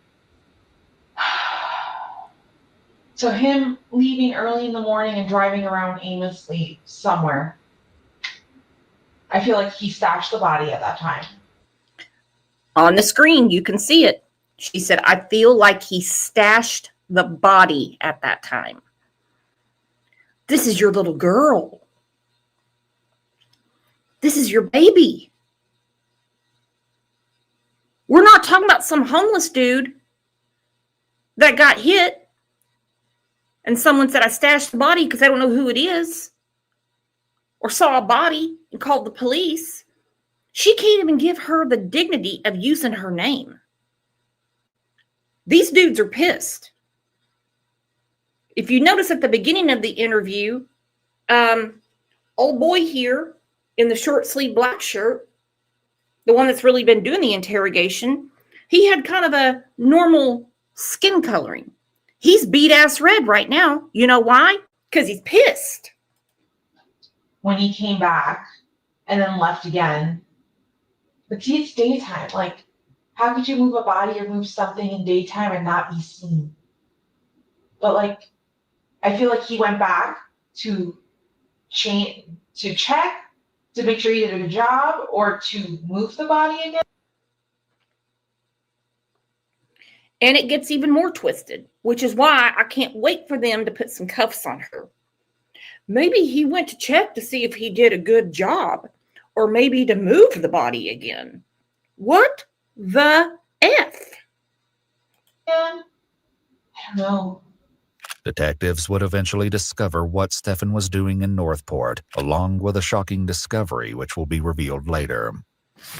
So him leaving early in the morning and driving around aimlessly somewhere. I feel like he stashed the body at that time. On the screen, you can see it. She said, I feel like he stashed the body at that time. This is your little girl. This is your baby. We're not talking about some homeless dude that got hit and someone said, I stashed the body because I don't know who it is, or saw a body and called the police. She can't even give her the dignity of using her name. These dudes are pissed. If you notice at the beginning of the interview, old boy here in the short sleeve black shirt, the one that's really been doing the interrogation, he had kind of a normal skin coloring. He's beat ass red right now. You know why? Because he's pissed. When he came back and then left again. But see, it's daytime. Like, how could you move a body or move something in daytime and not be seen? But like, I feel like he went back to check to make sure he did a good job, or to move the body again. And it gets even more twisted, which is why I can't wait for them to put some cuffs on her. Maybe he went to check to see if he did a good job, or maybe to move the body again. What the F? I don't know. Detectives would eventually discover what Stefan was doing in Northport, along with a shocking discovery which will be revealed later.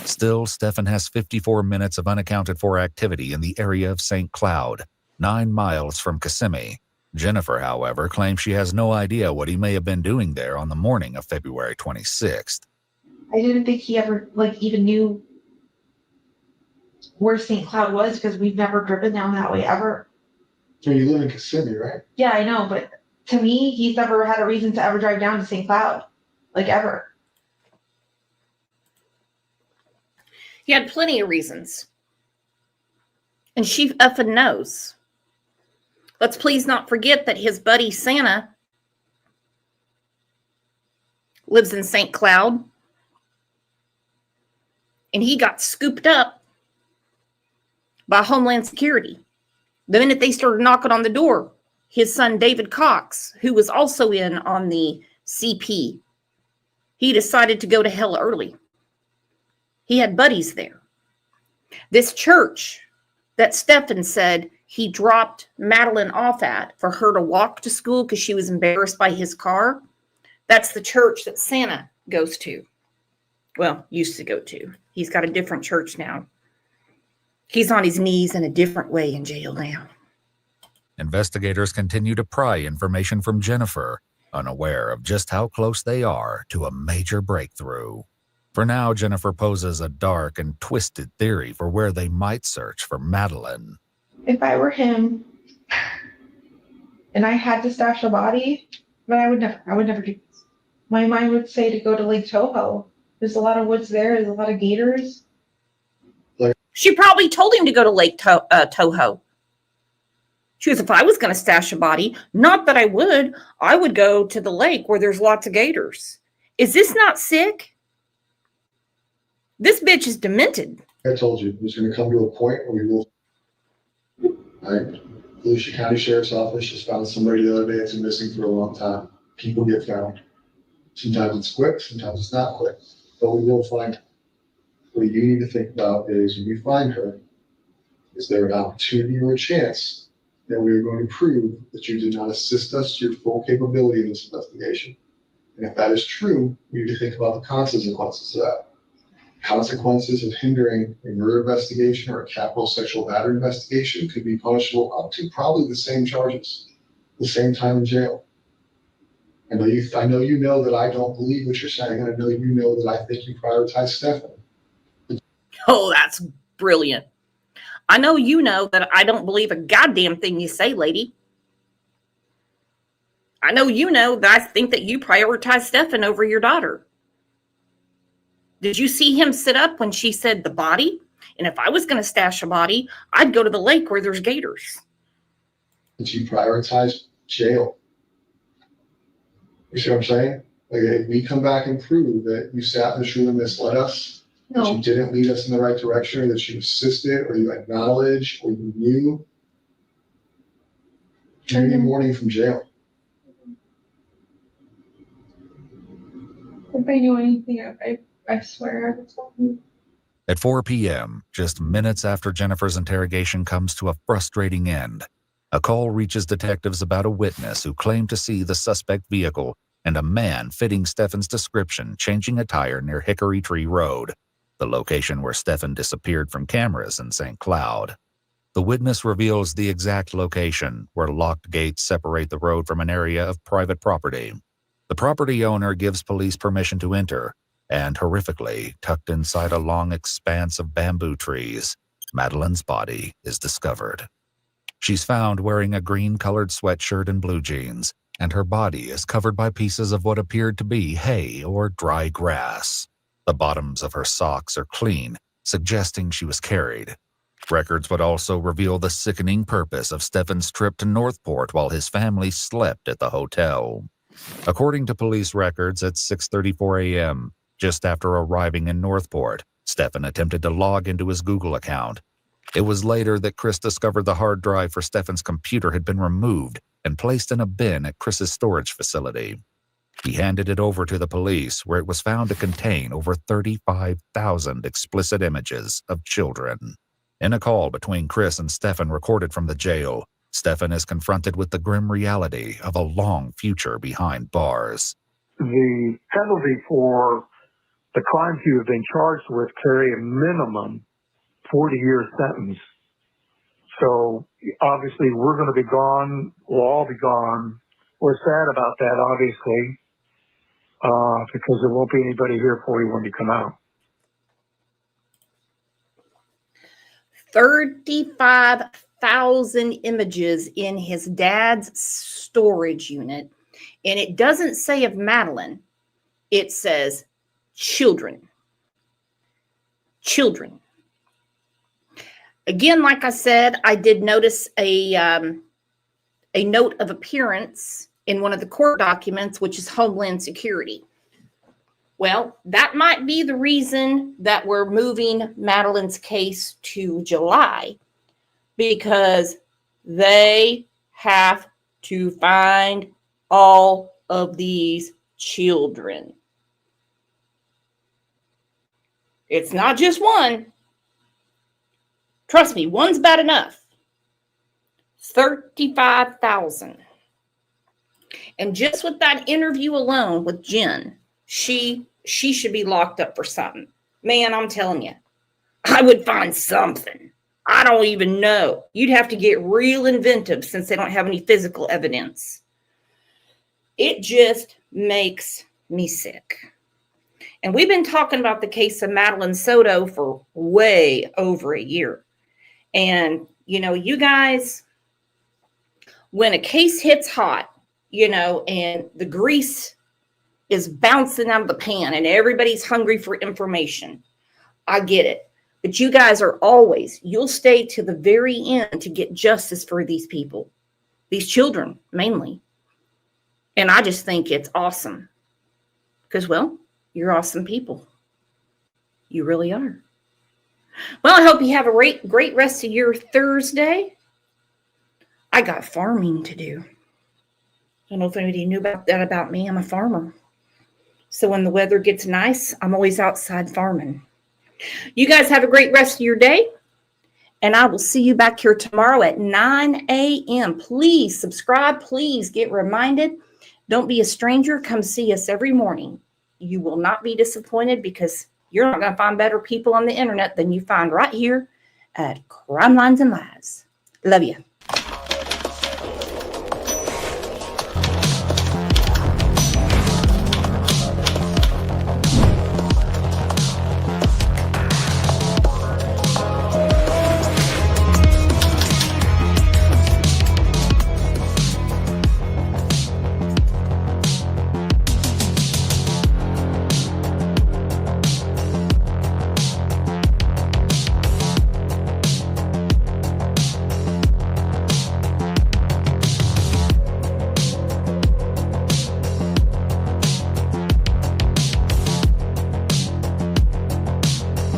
Still, Stefan has 54 minutes of unaccounted for activity in the area of St. Cloud, 9 miles from Kissimmee. Jennifer, however, claims she has no idea what he may have been doing there on the morning of February 26th. I didn't think he ever even knew where St. Cloud was, because we've never driven down that way ever. So you live in Kissimmee, right? Yeah, I know, but to me, he's never had a reason to ever drive down to St. Cloud, like ever. He had plenty of reasons. And she effing knows. Let's please not forget that his buddy Santa lives in St. Cloud. And he got scooped up by Homeland Security. The minute they started knocking on the door, his son David Cox, who was also in on the CP, he decided to go to hell early. He had buddies there. This church that Stefan said he dropped Madeline off at for her to walk to school because she was embarrassed by his car, that's the church that Santa goes to. Well, used to go to. He's got a different church now. He's on his knees in a different way in jail now. Investigators continue to pry information from Jennifer, unaware of just how close they are to a major breakthrough. For now, Jennifer poses a dark and twisted theory for where they might search for Madeline. If I were him and I had to stash a body, but I would never do this. My mind would say to go to Lake Toho. There's a lot of woods there. There's a lot of gators. She probably told him to go to Lake Toho. She goes, if I was going to stash a body, not that I would go to the lake where there's lots of gators. Is this not sick? This bitch is demented. I told you, there's going to come to a point where we will. Volusia County Sheriff's Office just found somebody the other day that's been missing for a long time. People get found. Sometimes it's quick, sometimes it's not quick, but we will find her. What you need to think about is when you find her, is there an opportunity or a chance that we are going to prove that you did not assist us to your full capability in this investigation? And if that is true, we need to think about the consequences of that. Consequences of hindering a murder investigation or a capital sexual battery investigation could be punishable up to probably the same charges, the same time in jail. I know you know that I don't believe what you're saying, and I know you know that I think you prioritize Stefan. Oh, that's brilliant. I know you know that I don't believe a goddamn thing you say, lady. I know you know that I think that you prioritize Stefan over your daughter. Did you see him sit up when she said the body? And if I was going to stash a body, I'd go to the lake where there's gators. Did you prioritize jail? You see what I'm saying? Like, if we come back and prove that you sat in this room and misled us, that you didn't lead us in the right direction, or that you assisted, or you acknowledged, or you knew, you're going to get warning from jail. If I knew anything, I swear I would tell you. At 4 p.m., just minutes after Jennifer's interrogation comes to a frustrating end, a call reaches detectives about a witness who claimed to see the suspect vehicle and a man fitting Stefan's description changing a tire near Hickory Tree Road, the location where Stefan disappeared from cameras in St. Cloud. The witness reveals the exact location where locked gates separate the road from an area of private property. The property owner gives police permission to enter, and horrifically, tucked inside a long expanse of bamboo trees, Madeline's body is discovered. She's found wearing a green-colored sweatshirt and blue jeans, and her body is covered by pieces of what appeared to be hay or dry grass. The bottoms of her socks are clean, suggesting she was carried. Records would also reveal the sickening purpose of Stefan's trip to Northport while his family slept at the hotel. According to police records, at 6:34 a.m., just after arriving in Northport, Stefan attempted to log into his Google account. It was later that Chris discovered the hard drive for Stefan's computer had been removed and placed in a bin at Chris's storage facility. He handed it over to the police, where it was found to contain over 35,000 explicit images of children. In a call between Chris and Stefan recorded from the jail, Stefan is confronted with the grim reality of a long future behind bars. The penalty for the crimes you have been charged with carry a minimum 40-year sentence. So obviously we're going to be gone. We'll all be gone. We're sad about that, obviously, because there won't be anybody here for you when you come out. 35,000 images in his dad's storage unit. And it doesn't say of Madeline. It says children. Children. Again, like I said, I did notice a note of appearance in one of the court documents, which is Homeland Security. Well, that might be the reason that we're moving Madeline's case to July, because they have to find all of these children. It's not just one. Trust me, one's bad enough. 35,000. And just with that interview alone with Jen, she should be locked up for something. Man, I'm telling you, I would find something. I don't even know. You'd have to get real inventive since they don't have any physical evidence. It just makes me sick. And we've been talking about the case of Madeline Soto for way over a year. And, you know, you guys, when a case hits hot, you know, and the grease is bouncing out of the pan and everybody's hungry for information, I get it. But you guys are always, you'll stay to the very end to get justice for these people, these children mainly. And I just think it's awesome because, well, you're awesome people. You really are. Well, I hope you have a great rest of your Thursday. I got farming to do. I don't know if anybody knew about that about me. I'm a farmer. So when the weather gets nice, I'm always outside farming. You guys have a great rest of your day. And I will see you back here tomorrow at 9 a.m. Please subscribe. Please get reminded. Don't be a stranger. Come see us every morning. You will not be disappointed because you're not going to find better people on the internet than you find right here at Crime Lines and Lies. Love you.